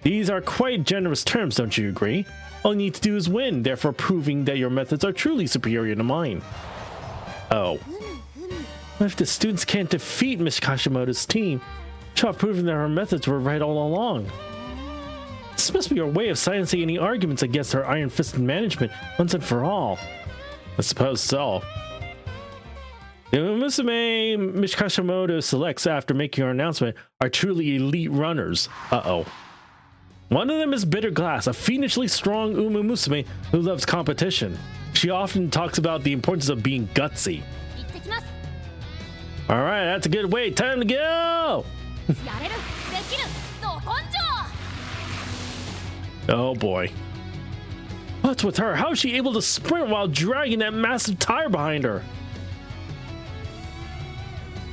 These are quite generous terms, don't you agree? All you need to do is win, therefore proving that your methods are truly superior to mine. Oh. What if the students can't defeat Miss Kashimoto's team? She'll have proven that her methods were right all along. This must be your way of silencing any arguments against her iron-fisted management once and for all. I suppose so. The Uma Musume Miss Kashimoto selects after making her announcement are truly elite runners. Uh-oh. One of them is Bitter Glass, a fiendishly strong Uma Musume who loves competition. She often talks about the importance of being gutsy. Alright, that's a good way. Time to go! Oh boy. What's with her? How is she able to sprint while dragging that massive tire behind her?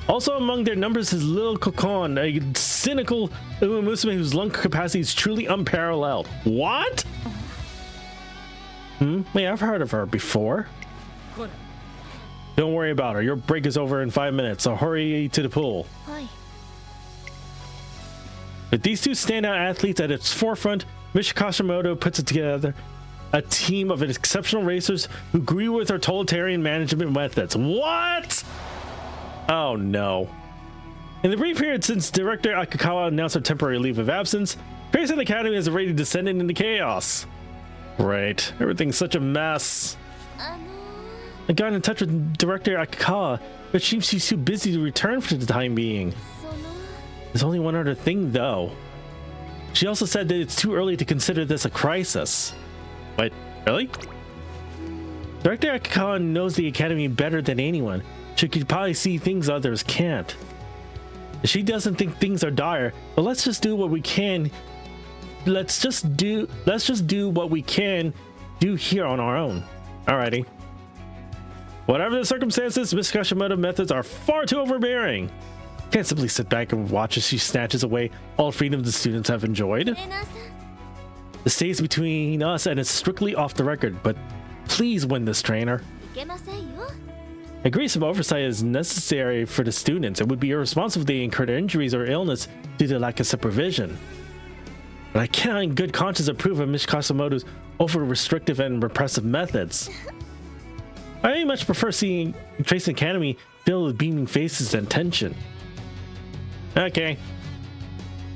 Also among their numbers is Lil Kokon, a cynical Uma Musume whose lung capacity is truly unparalleled. What? Wait, I've heard of her before. Don't worry about her. Your break is over in 5 minutes, so hurry to the pool. With these two standout athletes at its forefront, Miss Kashimoto puts it together a team of exceptional racers who agree with her totalitarian management methods. What? Oh no. In the brief period since Director Akikawa announced her temporary leave of absence, Grayson Academy has already descended into chaos. Right, everything's such a mess. I got in touch with Director Akikawa, but seems she's too busy to return for the time being. There's only one other thing though. She also said that it's too early to consider this a crisis. What? Really? Director Akikawa knows the Academy better than anyone. She could probably see things others can't. She doesn't think things are dire, but let's just do what we can. Let's just do what we can do here on our own. Alrighty. Whatever the circumstances, Miss Kashimoto methods are far too overbearing. Can't simply sit back and watch as she snatches away all freedom the students have enjoyed. The stays between us and it's strictly off the record, but please win this, trainer. I agree some oversight is necessary for the students. It would be irresponsible if they incurred injuries or illness due to lack of supervision. But I cannot in good conscience approve of Miss Kashimoto's over-restrictive and repressive methods. I much prefer seeing Trace Academy filled with beaming faces and tension. Okay.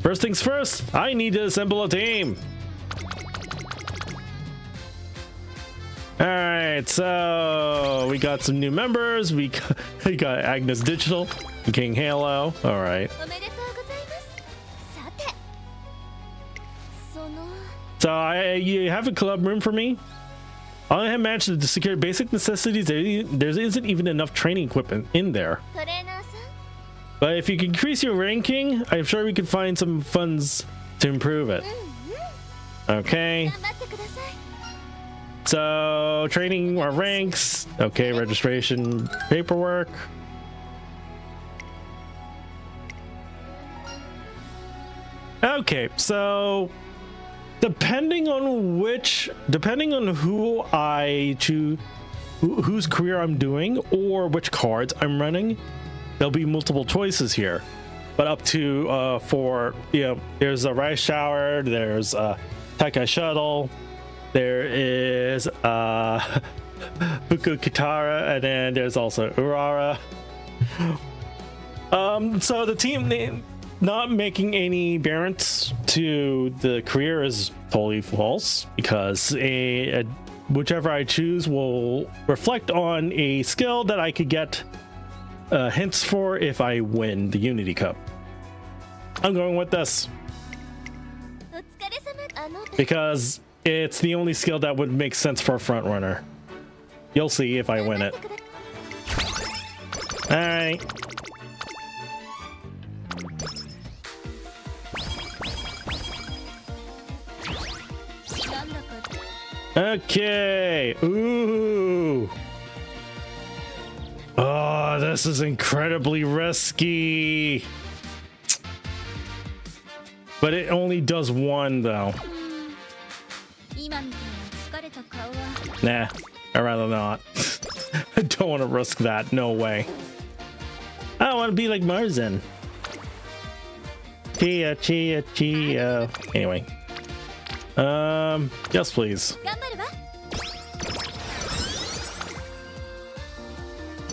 First things first, I need to assemble a team. Alright, so we got some new members. We got Agnes Digital, King Halo. Alright. So you have a club room for me? I have managed to secure basic necessities. There isn't even enough training equipment in there. But if you can increase your ranking, I'm sure we can find some funds to improve it. Okay. So training our ranks. Okay, registration paperwork. Okay, so depending on who I choose, whose career I'm doing, or which cards I'm running, there'll be multiple choices here. But up to there's a rice shower, there's a Takai shuttle, there is Fuku Kitara, and then there's also Urara. So the team not making any variants to the career is totally false, because whichever I choose will reflect on a skill that I could get hints for if I win the Unity Cup. I'm going with this because it's the only skill that would make sense for a front runner. You'll see if I win it. All right. Okay. Ooh. Oh, this is incredibly risky. But it only does one though. 今みたいな疲れた顔は Nah, I'd rather not. I don't want to risk that. No way. I don't want to be like Marzen. Chia, chia, chia. Anyway. Yes, please. 頑張るわ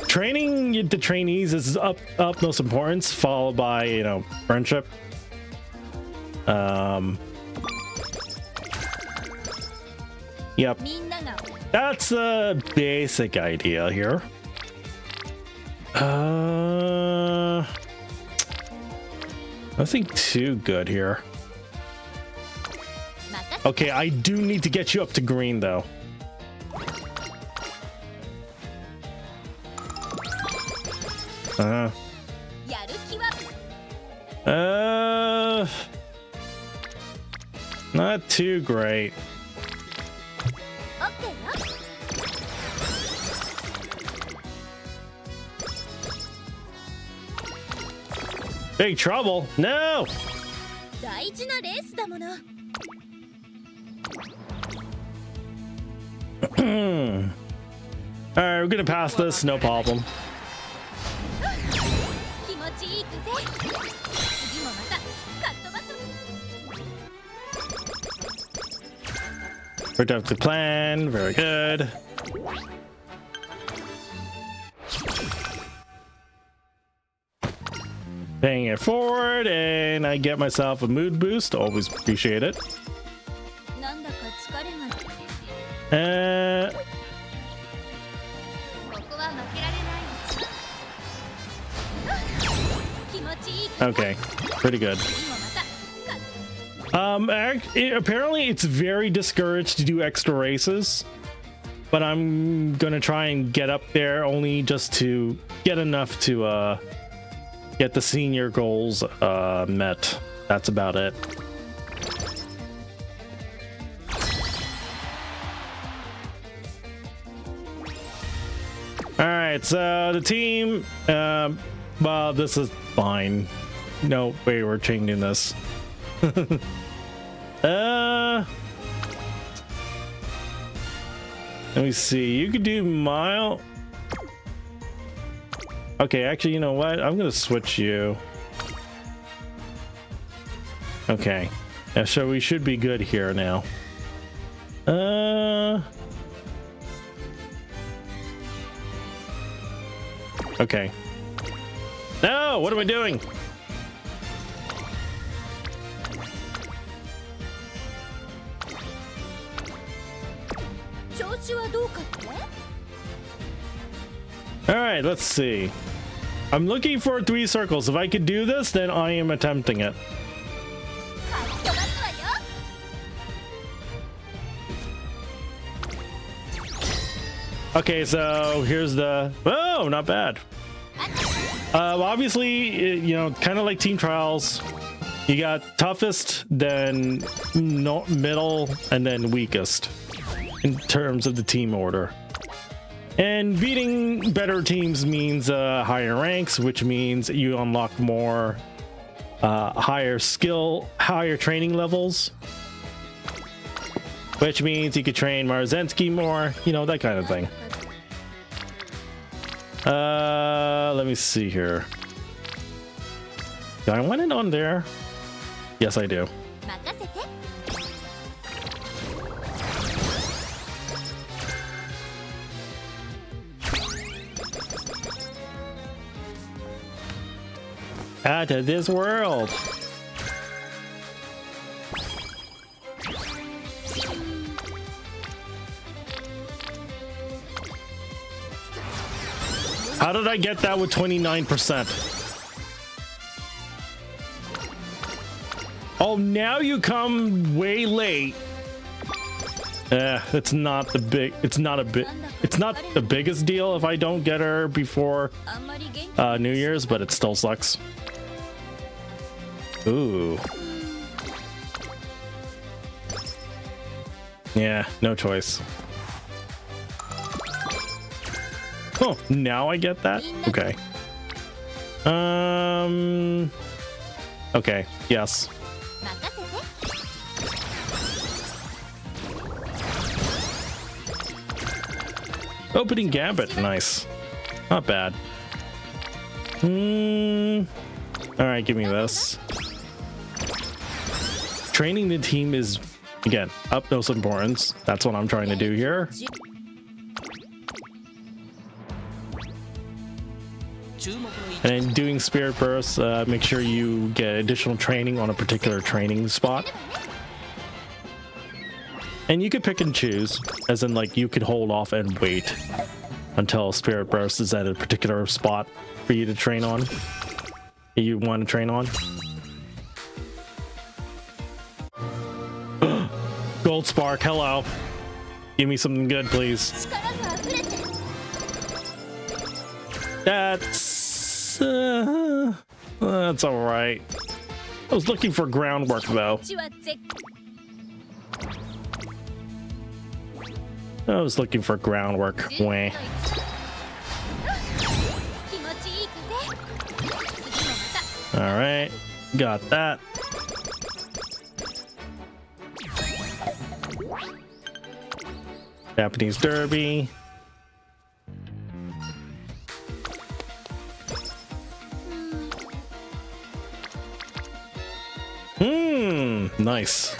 Training the trainees is utmost importance, followed by, you know, friendship. Yep. みんなが That's the basic idea here. Nothing too good here. 任せ Okay, I do need to get you up to green though. Uh, やる気は not too great. オッケーよ Big trouble. No. 大事なレースだもの All right, we're gonna pass this, no problem. 気持ちいい風次もまたかっ飛ばす Productive plan, very good. Paying it forward, and I get myself a mood boost. Always appreciate it. なんだか疲れが ここは負けられない気持ちいい Okay, pretty good. 次もまたか Apparently it's very discouraged to do extra races, but I'm gonna try and get up there only just to get enough to get the senior goals met. That's about it. All right, so the team, well, this is fine. No way we're changing this. Let me see. You could do mile. Okay, actually, you know what? I'm gonna switch you. Okay, yeah, so we should be good here now. Okay. No, what am I doing? All right, let's see. I'm looking for 3 circles. If I could do this, then I am attempting it. Okay, so here's the... Oh, not bad. Obviously, you know, kind of like team trials, you got toughest, then middle, and then weakest in terms of the team order. And beating better teams means higher ranks, which means you unlock more higher skill, higher training levels, which means you could train Marzensky more, you know, that kind of thing. Let me see here. Do I want it on there? Yes, I do. Out of this world. How did I get that with 29%? Oh, now you come way late. It's not the big, it's not the biggest deal if I don't get her before New Year's, but it still sucks. Ooh. Yeah, no choice. Oh, now I get that? Okay. Okay, yes. Opening gambit, nice. Not bad. Alright, give me this. Training the team is, again, utmost importance. That's what I'm trying to do here. And in doing Spirit Burst, make sure you get additional training on a particular training spot. And you could pick and choose, as in like you could hold off and wait until Spirit Burst is at a particular spot for you to train on. You want to train on. Gold Spark, hello. Give me something good, please. That's all right. I was looking for groundwork though. I was looking for groundwork. Wah. All right, got that. Japanese Derby. Nice.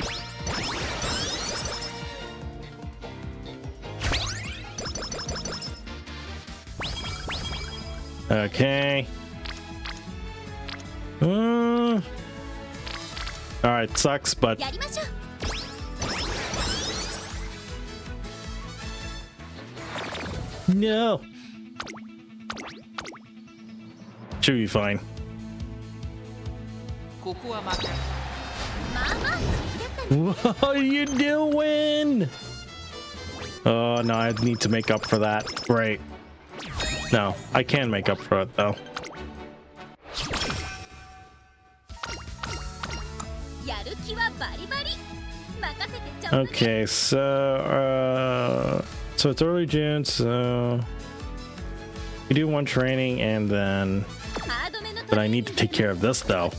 Okay. All right, sucks, but no. Should be fine. What are you doing? Oh no, I need to make up for that. Great. No, I can make up for it though. Okay, so it's early June, so we do one training and then but I need to take care of this though.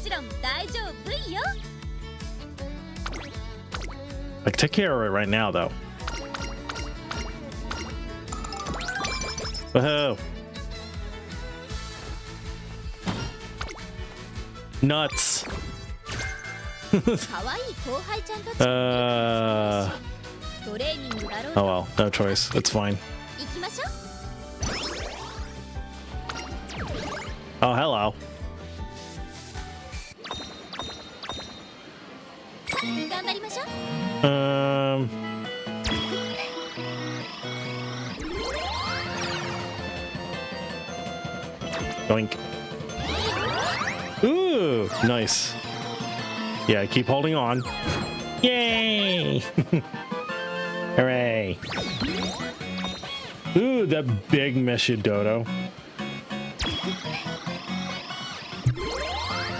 Like, take care of it right now though. Whoa. Nuts. Oh well, no choice. It's fine. Oh, hello. Doink. Ooh, nice. Yeah, keep holding on. Yay! Hooray! Ooh, that big Meshidodo.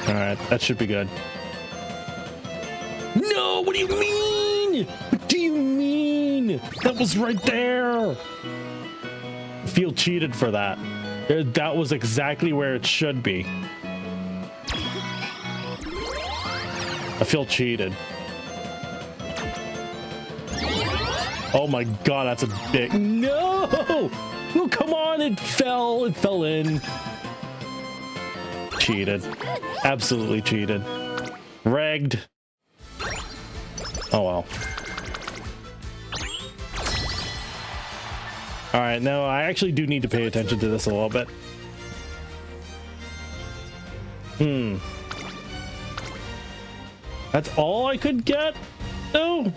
Alright, that should be good. No, what do you mean? What do you mean? That was right there! I feel cheated for that. That was exactly where it should be. I feel cheated. Oh my god, that's a big... No! No, come on, it fell in. Cheated. Absolutely cheated. Regged. Oh well. Alright, no, I actually do need to pay attention to this a little bit. That's all I could get? No.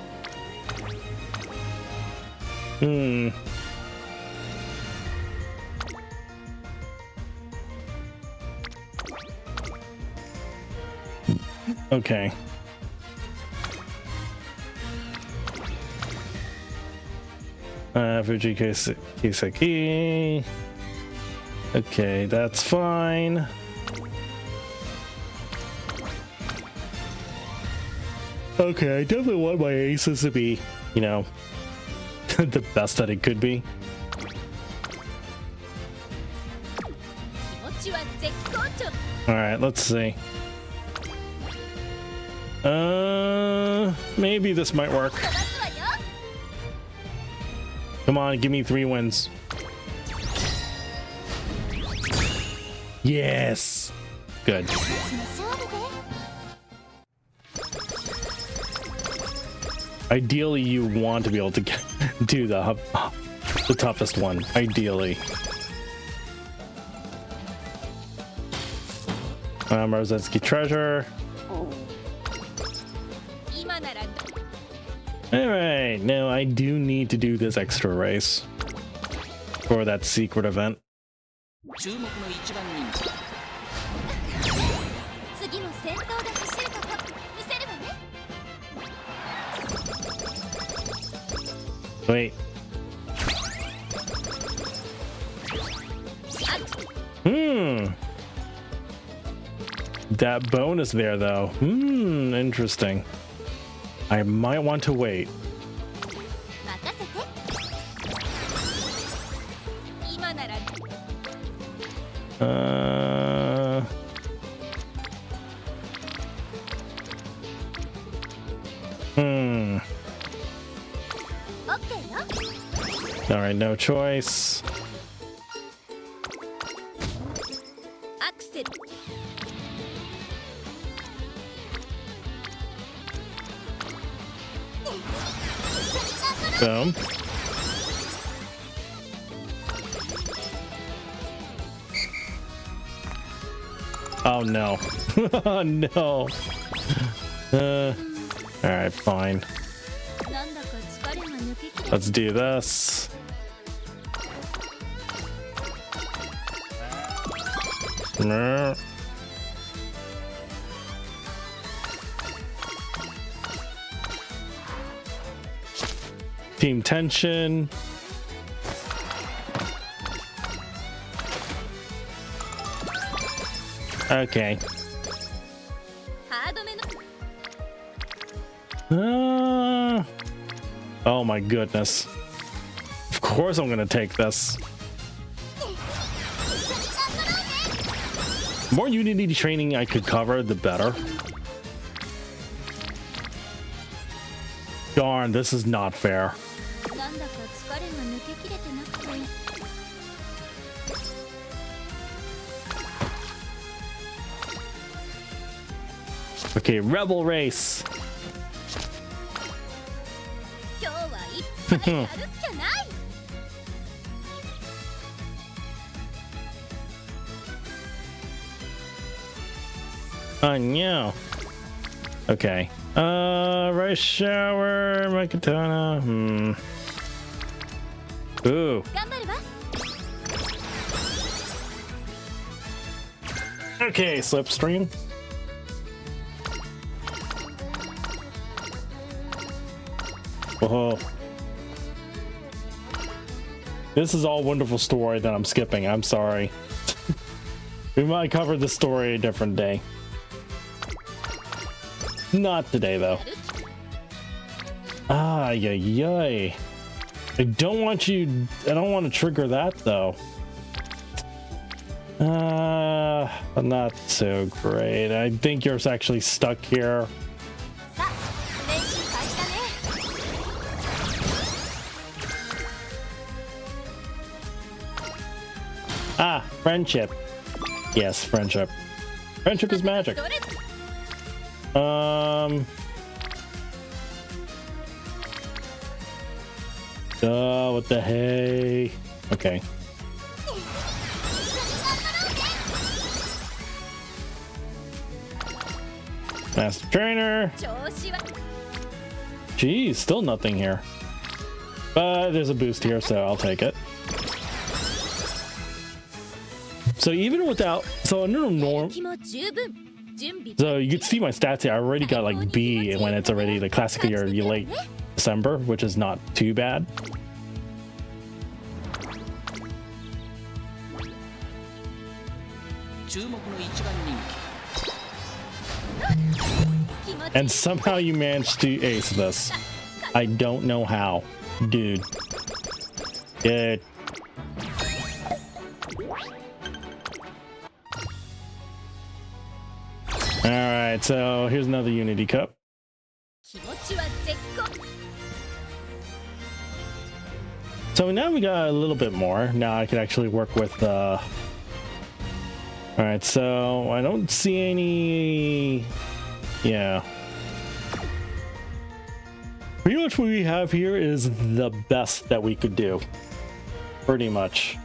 Okay. Fuji Kiseki. Okay, that's fine. Okay, I definitely want my aces to be you know, the best that it could be. 気持ちは絶好調。 All right, let's see. Maybe this might work. 飛ばすわよ。 Come on, give me 3 wins. Yes. Good. 私の勝利です。 Ideally, you want to be able to do the toughest one. Ideally. Rozetsky treasure. 今なら Alright, now I do need to do this extra race for that secret event. 注目の一番人気 次も先頭で走るとこ見せるわね。 Wait. アクセ That bonus there, though. Interesting. I might want to wait. 任せて。今なら オッケーよ。 Alright, no choice. アクセル。 Boom. Oh no. Oh no. Alright, fine. なんだか疲れが抜けきれ Let's do this. No. Team tension. Okay. ハードめの Oh my goodness. Of course I'm gonna take this. The more Unity training I could cover, the better. Darn, this is not fair. なんだか疲れが抜けきれてなくて Okay, Rebel Race. 今日はいっぱいやるっきゃない。 No. Okay. Rice shower, my katana. Ooh. 頑張るわ。 Okay, slipstream. Whoa. This is all wonderful story that I'm skipping. I'm sorry. We might cover the story a different day. Not today, though. Yay, yay. I don't want to trigger that, though. Not so great. I think you're actually stuck here. さあ、練習開始だね。 Ah, friendship. Yes, friendship. Friendship is magic. どれ What the hey? Okay. Master trainer. 調子は Geez, still nothing here. But there's a boost here, so I'll take it. So even without, so under norm, 気も十分。準備 so you can see my stats here. I already got like B when it's already the classic year late December, which is not too bad. 注目の一番人 気持ち And somehow you managed to ace this. 勝 I don't know how. Dude. Dude. Alright, so here's another Unity Cup. 気持ちは絶好。 So now we got a little bit more. Now I can actually work with Alright, so I don't see any... Yeah. Pretty much what we have here is the best that we could do. Pretty much.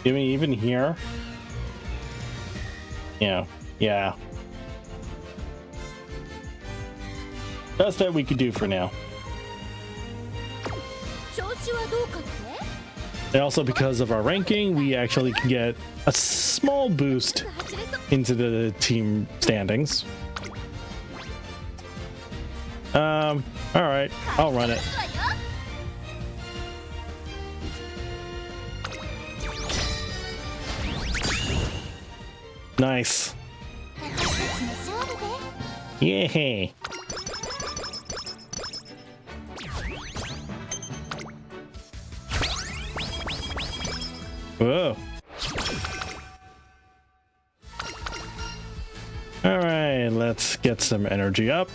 Even here. Yeah. Best that we could do for now. 調子はどうかって？ And also because of our ranking, we actually can get a small boost into the team standings. Alright, I'll run it. Nice. Yay. Whoa. All right, let's get some energy up.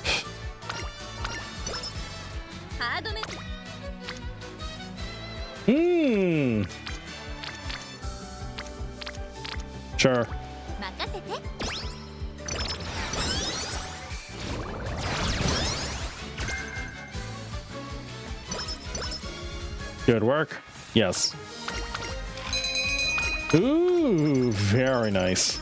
Sure. Good work. Yes. Ooh, very nice.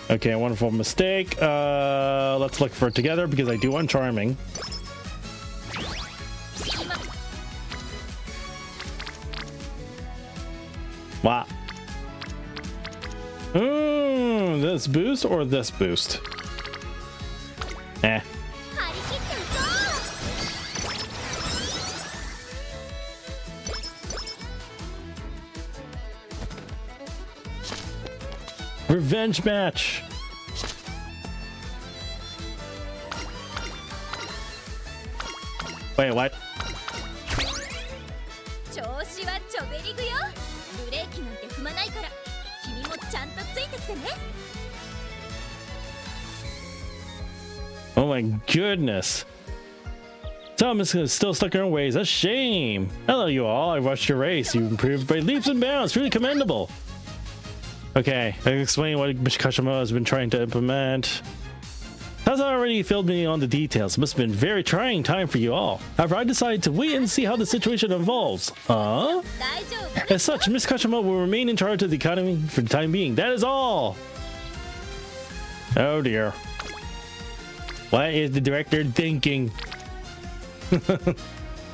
Okay, wonderful mistake. Let's look for it together because I do want charming. Wow. This boost or this boost? Eh. Revenge match. Wait, what? Oh my goodness. Thomas is still stuck in her ways. A shame. Hello, you all. I watched your race. You improved by leaps and bounds. Really commendable. Okay, I can explain what Kashima has been trying to implement. Has already filled me on the details. It must have been a very trying time for you all. However, I decided to wait and see how the situation evolves. As such, Miss Kashima will remain in charge of the economy for the time being. That is all. Oh dear. What is the director thinking? I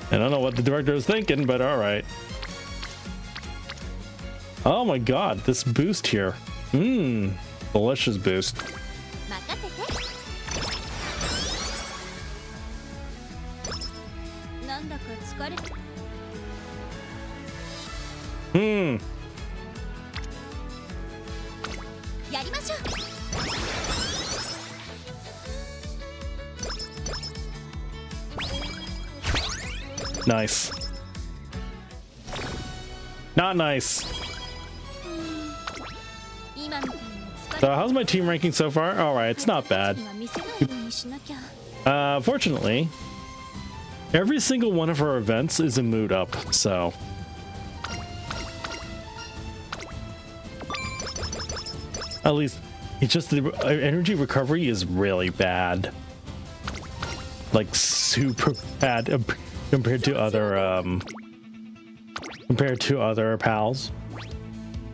don't know what the director is thinking, but all right. Oh my god, this boost here. Delicious boost. Nice. Not nice. So how's my team ranking so far? All right, it's not bad. Fortunately, every single one of our events is a mood up, so. At least, it's just the energy recovery is really bad. Like super bad compared to other pals.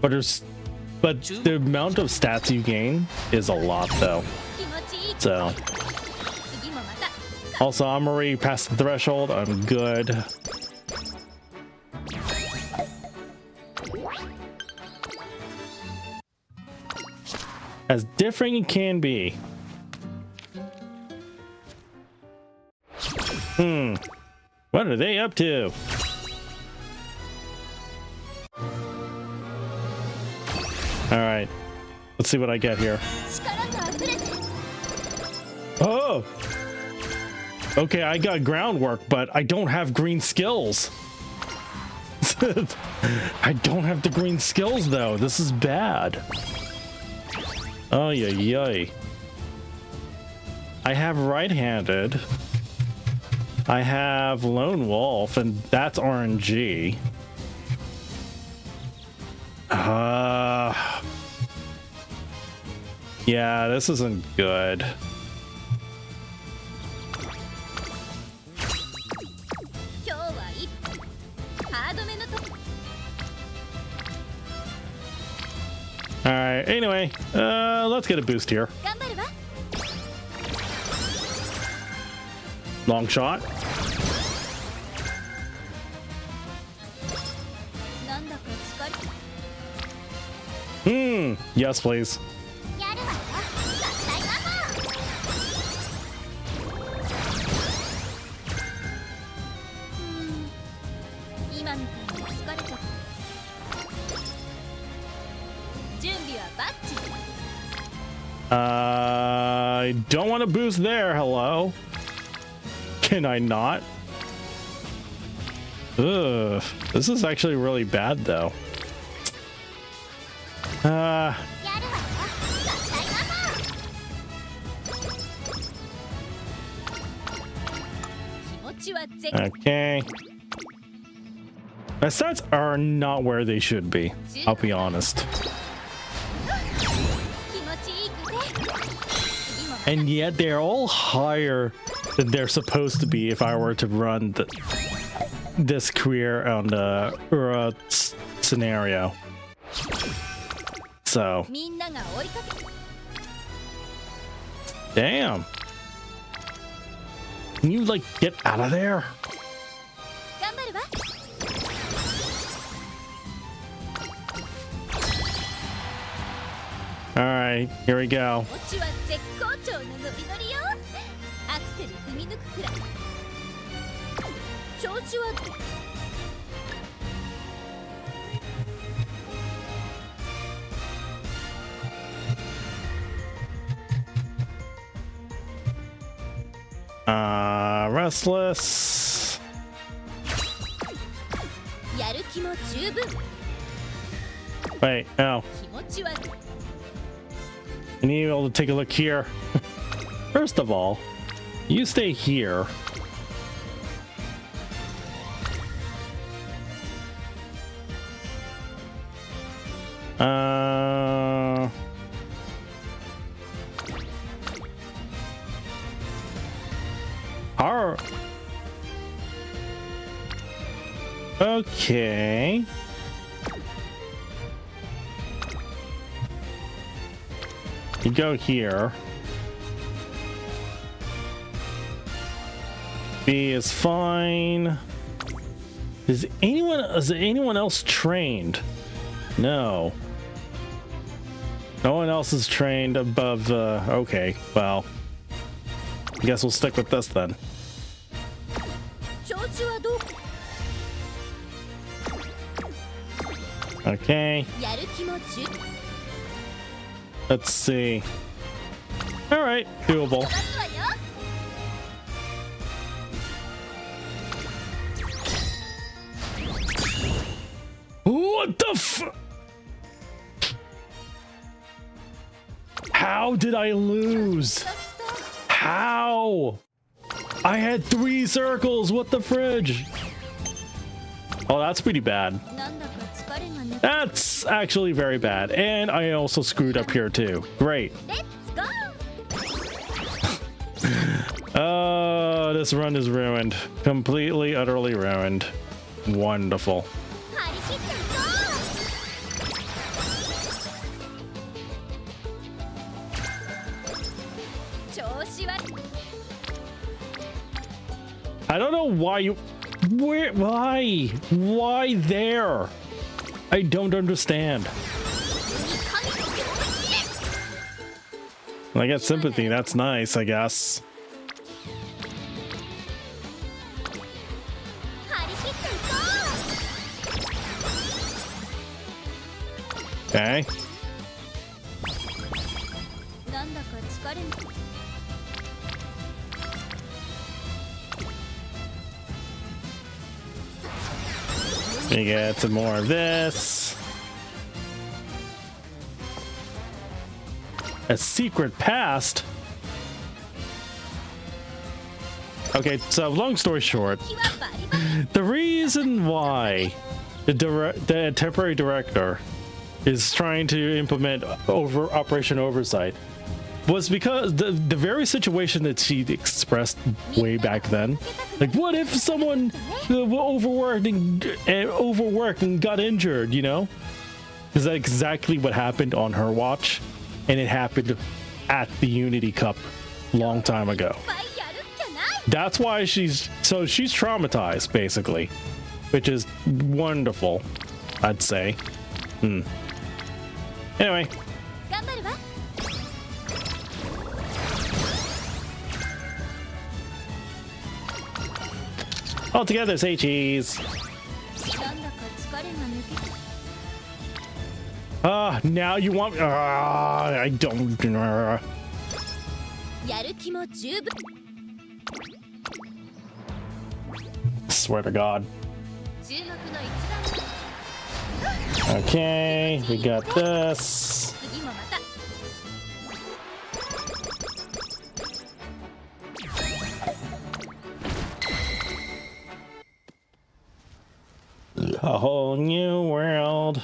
But the amount of stats you gain is a lot though. So also I'm already past the threshold. I'm good. As different it can be. What are they up to? All right, let's see what I get here. 力が溢れて Oh, okay, I got groundwork, but I don't have green skills. I don't have the green skills though. This is bad. Oh yeah, yeah. I have right-handed. I have lone wolf, and that's RNG. Yeah, this isn't good. All right, anyway, let's get a boost here. Long shot. Yes, please. I don't want to boost there. Hello. Can I not? Ugh. This is actually really bad though. Okay. My stats are not where they should be. I'll be honest. And yet they're all higher than they're supposed to be if I were to run this career on the scenario. So. Damn. Can you like get out of there? All right, here we go. Restless. Wait, oh. I need to be able to take a look here. First of all, you stay here. Okay. You go here. B is fine. Is anyone else trained? No. No one else is trained above okay, well. I guess we'll stick with this then. Okay. Let's see. All right, doable. What the f? How did I lose? How? I had 3 circles. What the fridge? Oh, that's pretty bad. That's actually very bad. And I also screwed up here too. Great. Oh, this run is ruined. Completely, utterly ruined. Wonderful. I don't know why you... Why there? I don't understand. I get sympathy. That's nice, I guess. Okay. 疲れん We get some more of this. A secret past. Okay, so long story short, 気はバリバリ the reason why the temporary director is trying to implement Operation Oversight was because the very situation that she expressed way back then. Like, what if someone overworked and got injured, you know? Is that exactly what happened on her watch? And it happened at the Unity Cup long time ago. いっぱいやるっきゃない That's why she's traumatized, basically, which is wonderful, I'd say. Anyway, 頑張るわ all together, say cheese. なんだか疲れが抜けた Now you want? I don't. やる気も十分 Swear to God. 注目の一番 Okay, we got this. 次もまた A whole new world.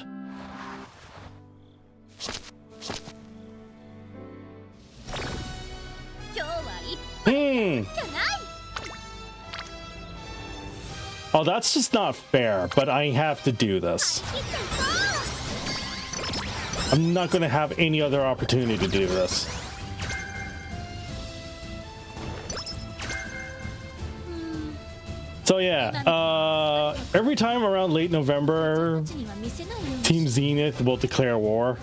今日はいっぱいやるっきゃない Oh, that's just not fair, but I have to do this. いっといこ I'm not going to have any other opportunity to do this. So yeah, every time around late November, うこっちには見せないように Team Zenith will declare war,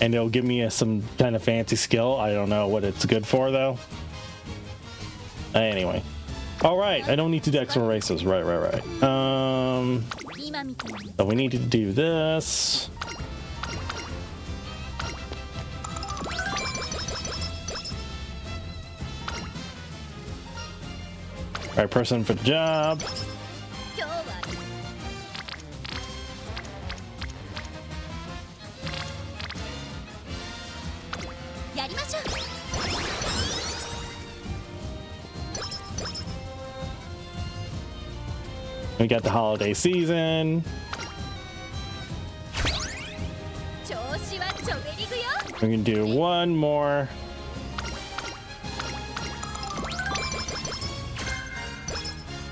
and it'll give me some kind of fancy skill. I don't know what it's good for though. Anyway, all right. I don't need to do extra races. Right. 今みたいに So we need to do this. Right person for the job. 今日は やりましょう We got the holiday season. 調子はちょべりぐよ We can do one more.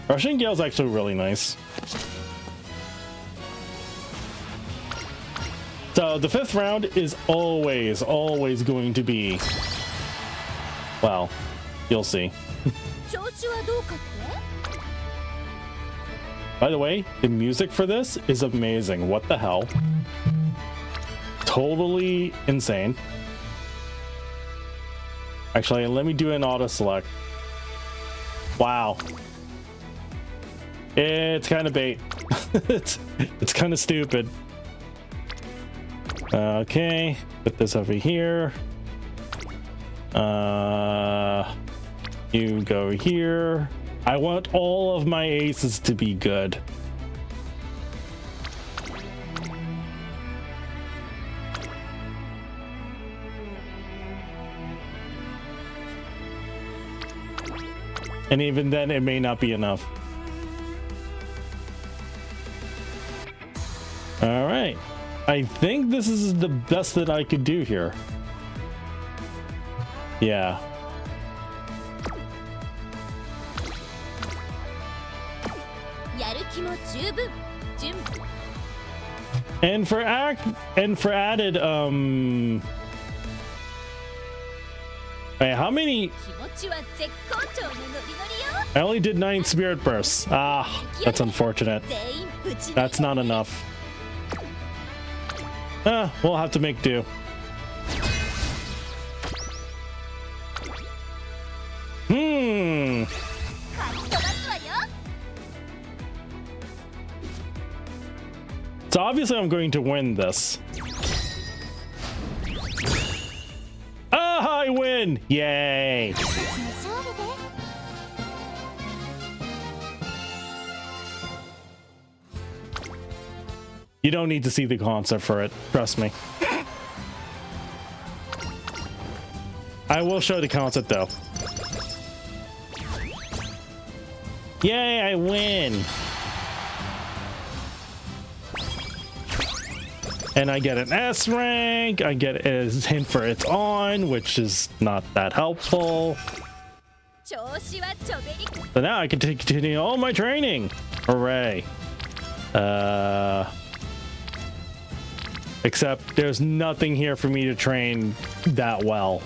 Russian Gale's actually really nice. So the 5th round is always going to be, well, you'll see. 調子はどうかって By the way, the music for this is amazing. What the hell? Totally insane. Actually, let me do an auto select. Wow. It's kind of bait. it's kind of stupid. Okay, put this over here. You go here. I want all of my aces to be good. And even then, it may not be enough. All right. I think this is the best that I could do here. Yeah. And for added wait, how many? I only did 9 spirit bursts. Ah, that's unfortunate. That's not enough. We'll have to make do. So obviously I'm going to win this. Ah, I win! Yay! 私たちの勝利です。 You don't need to see the concert for it. Trust me. I will show the concert though. Yay, I win! And I get an S rank. I get a hint for it's on, which is not that helpful. 調子はちょべり。 So now I can continue all my training. Hooray. Except there's nothing here for me to train that well.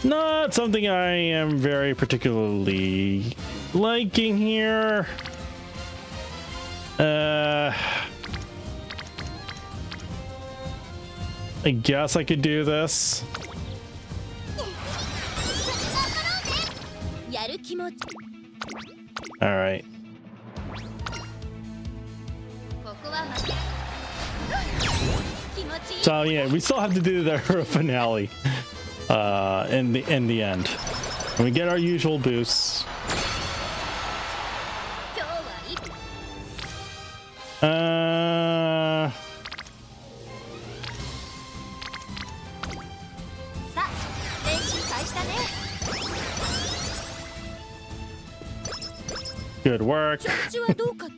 Not something I am very particularly liking here. I guess I could do this. やる気持ち。 All right. ここは負け。気持ちいい。 So yeah, we still have to do the finale in the end. And we get our usual boosts. 今日はいい。 さあ、練習開始だね。 Good work. 調子はどうかって。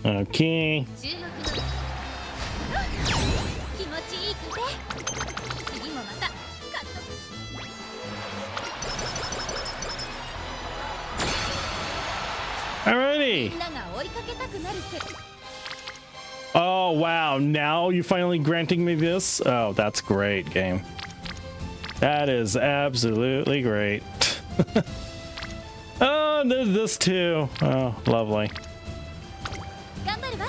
Okay. 注目の。気持ちいい風。次もまた。カット。 Alrighty. みんなが追いかけたくなるせ。 Oh wow, now you finally granting me this? Oh, that's great, game. That is absolutely great. Oh, there's this too. Oh, lovely. 頑張るわ。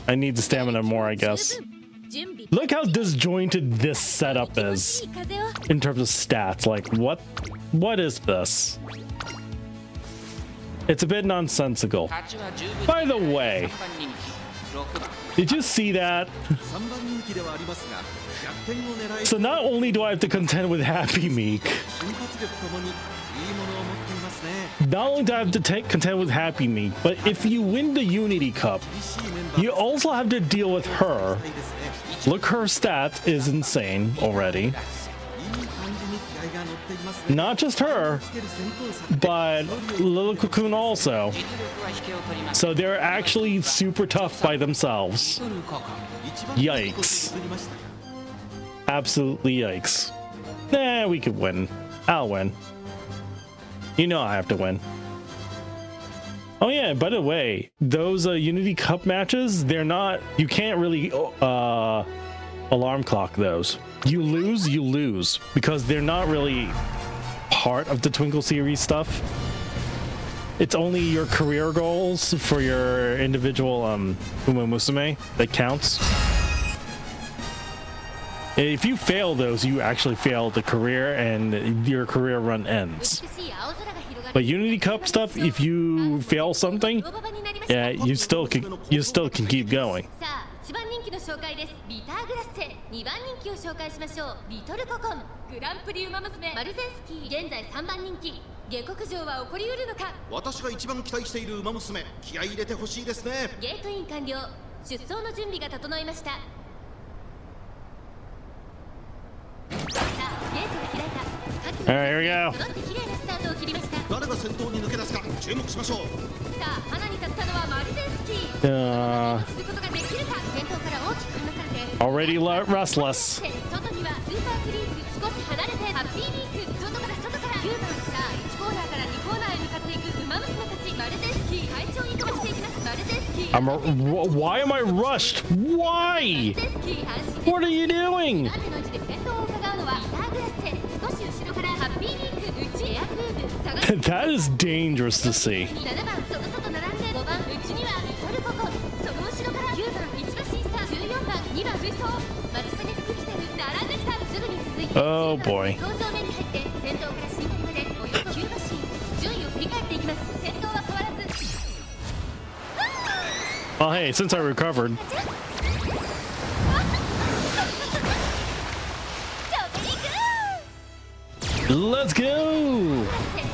I need the stamina more, I guess. 準備。 Look how disjointed this setup is いい風を。 in terms of stats. Like, what is this? It's a bit nonsensical. 勝ちは十分 By the way, 3番人気6番 did you see that? 3番人気ではありますが逆転を狙い So not only do I have to contend with Happy Meek, 瞬発力ともにいいものを持っていますね not only do I have to contend with Happy Meek, but if you win the Unity Cup, 厳しいメンバー you also have to deal with her. いいですね Look, her stat is insane already. いい感じに気合が乗っていますね Not just her, つける先行策 but Lil Cocoon also. 実力は引けを取ります So they're actually super tough by themselves. トルコ 一番 Yikes. 移りました Absolutely yikes. Nah, we could win. I'll win. You know I have to win. Oh yeah, by the way, those Unity Cup matches, they're not, you can't really alarm clock those. You lose because they're not really part of the Twinkle series stuff. It's only your career goals for your individual Uma Musume that counts. If you fail those, you actually fail the career and your career run ends. 美しい青空が広がる。 But Unity Cup stuff, if you fail something, 大馬場になりました。 yeah, you still can keep going. さあ、1番人気の紹介です。ビターグラッセ。2番人気を紹介しましょう。リトルココン。グランプリウマ娘マルゼンスキー。現在3番人気。下克上は起こりうるのか。私が一番期待している馬娘気合い入れてほしいですねゲートイン完了。出走の準備が整いました。さあ、ゲートが開いた。 Alright, here we go. 揃って綺麗なスタートを切りました。さ誰が先頭に抜け出すか注目しましょうあ、花に立ったのはマルゼンスキー。することができるか。先頭から大きく離されて。 Already restless. 外にはスーパークリーク。少し離れてハッピーリーク。外から9番。さあ、1コーナーから2コーナーへ向かっていく馬娘たち。マルゼンスキー快調に飛ばしていきます。マルゼンスキー。 Why am I rushed? Why? マルゼンスキー安心。 What are you doing? なんでの位置で先頭を伺うのはビターグラッセ。少し後ろからハッピーリーク。内エアグルーブ。下がる。 That is dangerous to see. 7番その外並んで5番内にはリトルココン。その後ろから9番1馬審査。14番2番追走。松金福来てる。並んできた。すぐに続いて Oh boy. 工場目に入って先頭から新馬までおよそ9馬審。順位を振り返っていきます。Oh, hey, since I recovered. Let's go!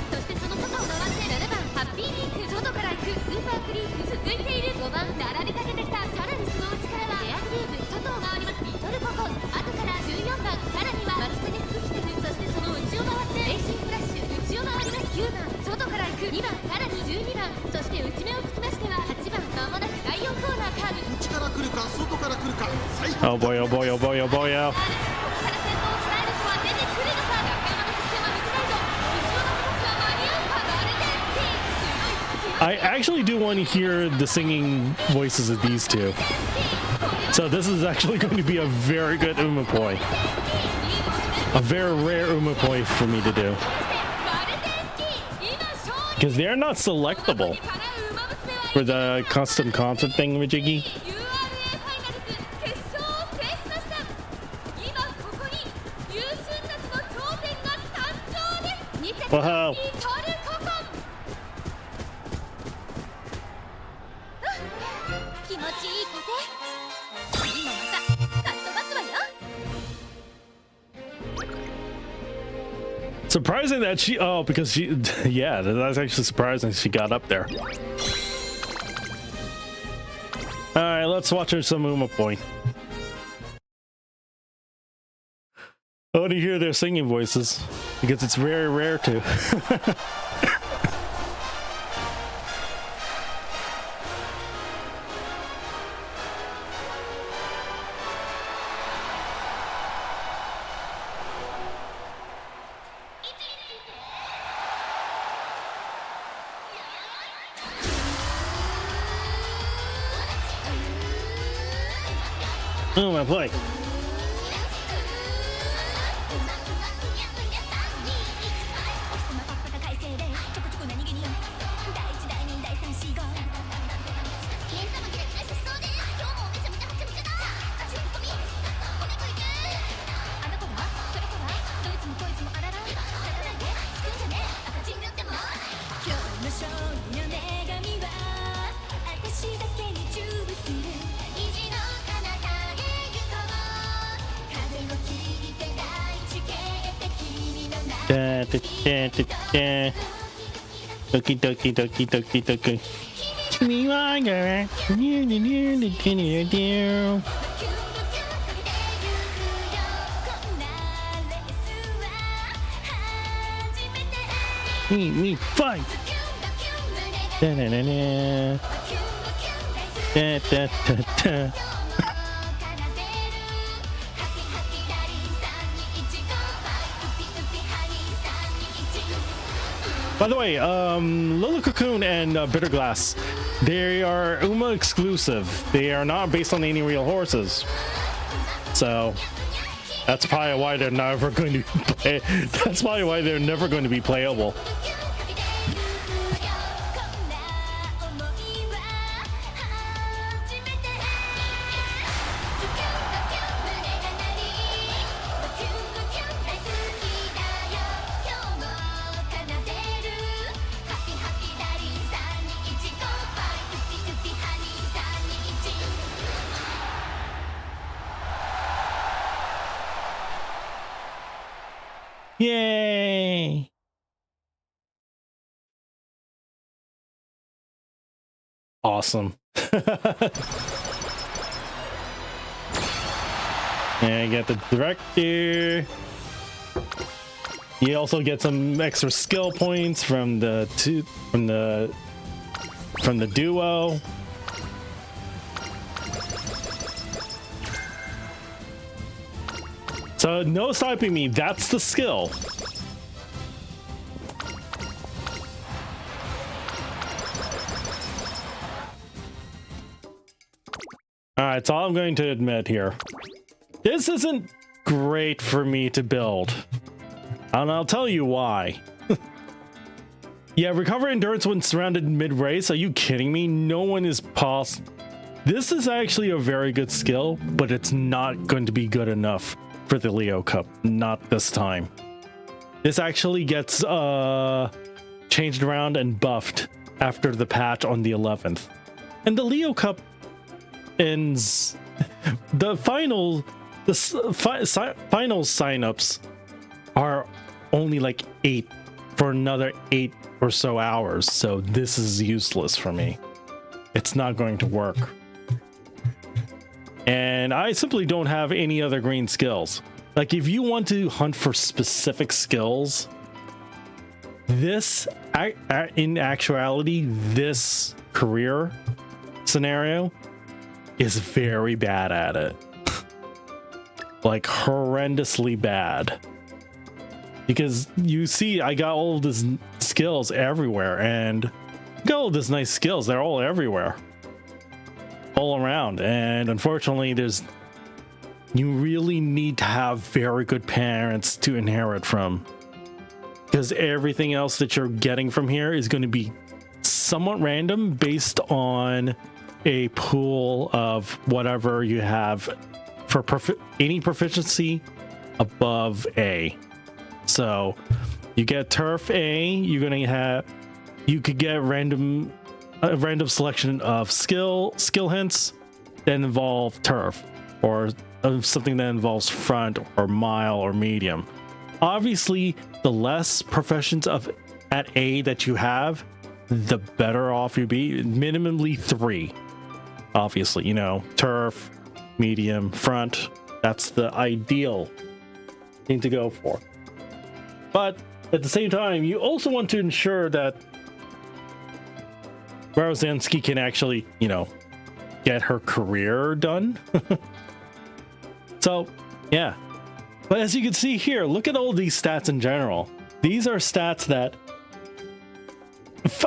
そしてその外を回って7番ハッピーリンク外から行くスーパークリーク続いている5番並びかけてきたさらにその内からはエアグループ外を回りますリトルココ後から14番さらには松金福来てるそしてその内を回ってレーシングフラッシュ内を回ります9番外から行く2番さらに12番そして内目をつきましては8番まもなく第4コーナーカーブ内から来るか外から来るか最後 Oh boy, oh boy, oh boy, oh boy, oh. ここから先頭を捉える人は出てくるのか中山の決戦は短いぞ後ろの子たちは間に合うかバレデンスキー強い I actually do want to hear the singing voices of these two. So this is actually going to be a very good Umapoi. A very rare Umapoi for me to do. Because they're not selectable for the custom content thing, Majiggy. Wow. 気持ちいい風今またかっ飛ばすわよ Surprising that she, oh, because she, yeah, that's actually surprising she got up there. All right, let's watch her some Umapoi. I want to hear their singing voices because it's very rare to. Umapoi. ドキドキドキドキドキ。君はがニューニューニューニューニューニュー。Me fight. Da da da da. Da da da da. By the way, Lolo Cocoon and Bitter Glass, they are Uma exclusive. They are not based on any real horses. So that's probably why they're never going to play. That's probably why they're never going to be playable. Yay! Awesome. And I get the director. You also get some extra skill points from the duo. So no sniping me, that's the skill. Alright, so I'm going to admit here. This isn't great for me to build. And I'll tell you why. Yeah, recover endurance when surrounded mid-race. Are you kidding me? No one is possible. This is actually a very good skill, but it's not going to be good enough for the Leo Cup. Not this time. This actually gets changed around and buffed after the patch on the 11th. And the Leo Cup ends. The final signups are only like 8 for another 8 or so hours, so this is useless for me. It's not going to work. And I simply don't have any other green skills. Like, if you want to hunt for specific skills, this, in actuality, this career scenario is very bad at it. Like, horrendously bad. Because you see, I got all of these skills everywhere, and I got all of these nice skills. They're all everywhere, all around. And unfortunately, you really need to have very good parents to inherit from, because everything else that you're getting from here is going to be somewhat random based on a pool of whatever you have for any proficiency above A. So you get turf A, you could get a random selection of skill hints that involve turf, or something that involves front or mile or medium. Obviously, the less professions at A that you have, the better off you be. Minimally 3. Obviously, you know, turf, medium, front. That's the ideal thing to go for. But at the same time, you also want to ensure that Rozensky can actually, you know, get her career done. So, yeah. But as you can see here, look at all these stats in general. These are stats that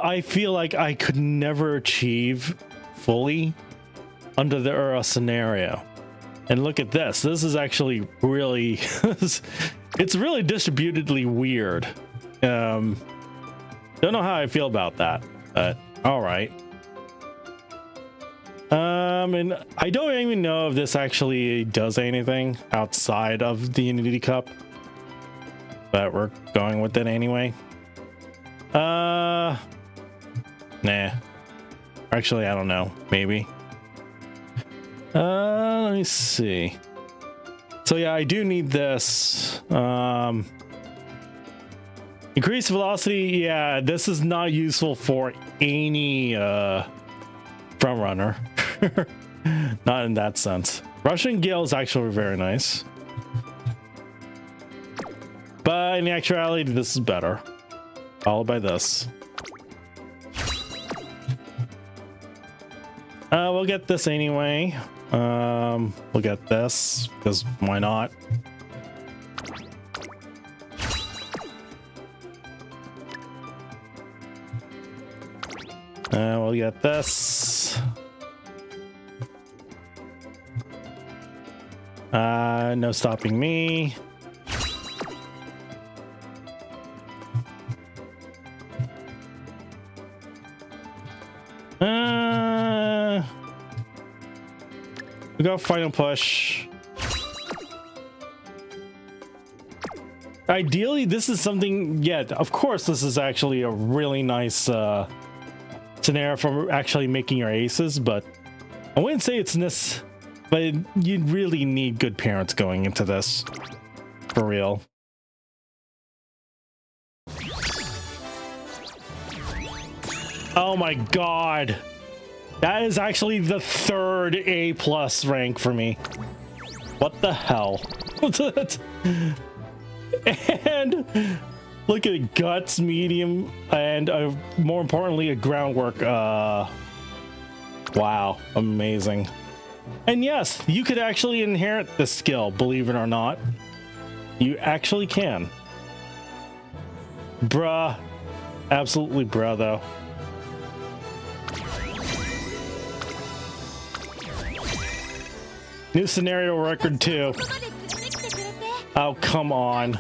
I feel like I could never achieve fully under the Ura scenario. And look at this. This is actually really... it's really distributedly weird. Don't know how I feel about that, but alright. And I don't even know if this actually does anything outside of the Unity Cup, but we're going with it anyway. Nah. Actually, I don't know. Maybe. Let me see. So yeah, I do need this. Increased velocity. Yeah, this is not useful for any front runner. Not in that sense. Russian Gale is actually very nice, but in actuality, this is better. Followed by this. We'll get this anyway. We'll get this because why not? We'll get this. No stopping me. We go final push. Ideally, this is something. Yeah, of course, this is actually a really nice scenario for actually making your aces, but I wouldn't say it's this. But you really need good parents going into this, for real. Oh my god. That is actually the 3rd A+ rank for me. What the hell? And look at guts, medium, and more importantly, a groundwork. Wow, amazing. And yes, you could actually inherit this skill, believe it or not. You actually can. Bruh. Absolutely bruh, though. New scenario record, too. Oh, come on.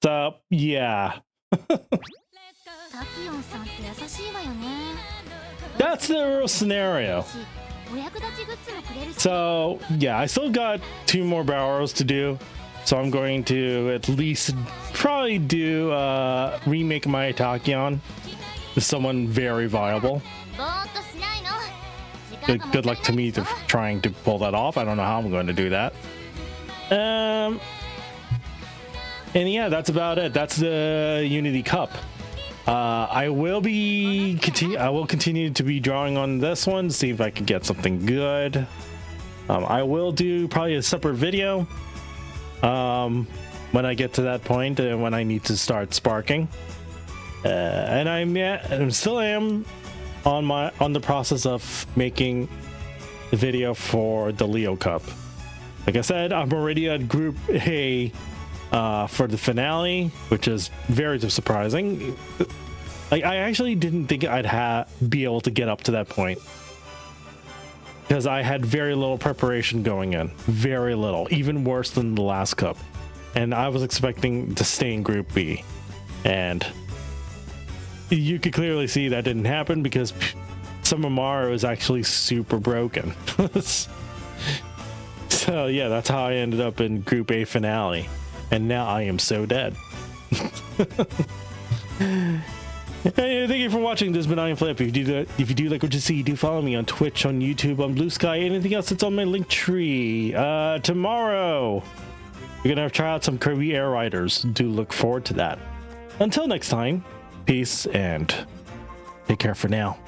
So, yeah. That's the real scenario. So, yeah, I still got 2 more barrels to do. So I'm going to at least probably do remake my Takion with someone very viable. ぼーっとしないの。時間がも Good ったい luck ない to me to trying to pull that off. I don't know how I'm going to do that. And yeah, that's about it. That's the Unity Cup. I will continue to be drawing on this one, see if I can get something good. I will do probably a separate video when I get to that point and when I need to start sparking. And I'm still on the process of making the video for the Leo Cup. Like I said, I'm already at Group A for the finale, which is very surprising. Like, I actually didn't think I'd be able to get up to that point because I had very little preparation going in, very little, even worse than the last cup, and I was expecting to stay in Group B, and you could clearly see that didn't happen because Sumamaru is actually super broken. So yeah, that's how I ended up in Group A finale, and now I am so dead. Hey, thank you for watching. This has been iamflip. If you do like what you see, do follow me on Twitch, on YouTube, on Blue Sky, anything else that's on my link tree. Tomorrow we're gonna try out some Kirby Air Riders. Do look forward to that. Until next time, peace and take care for now.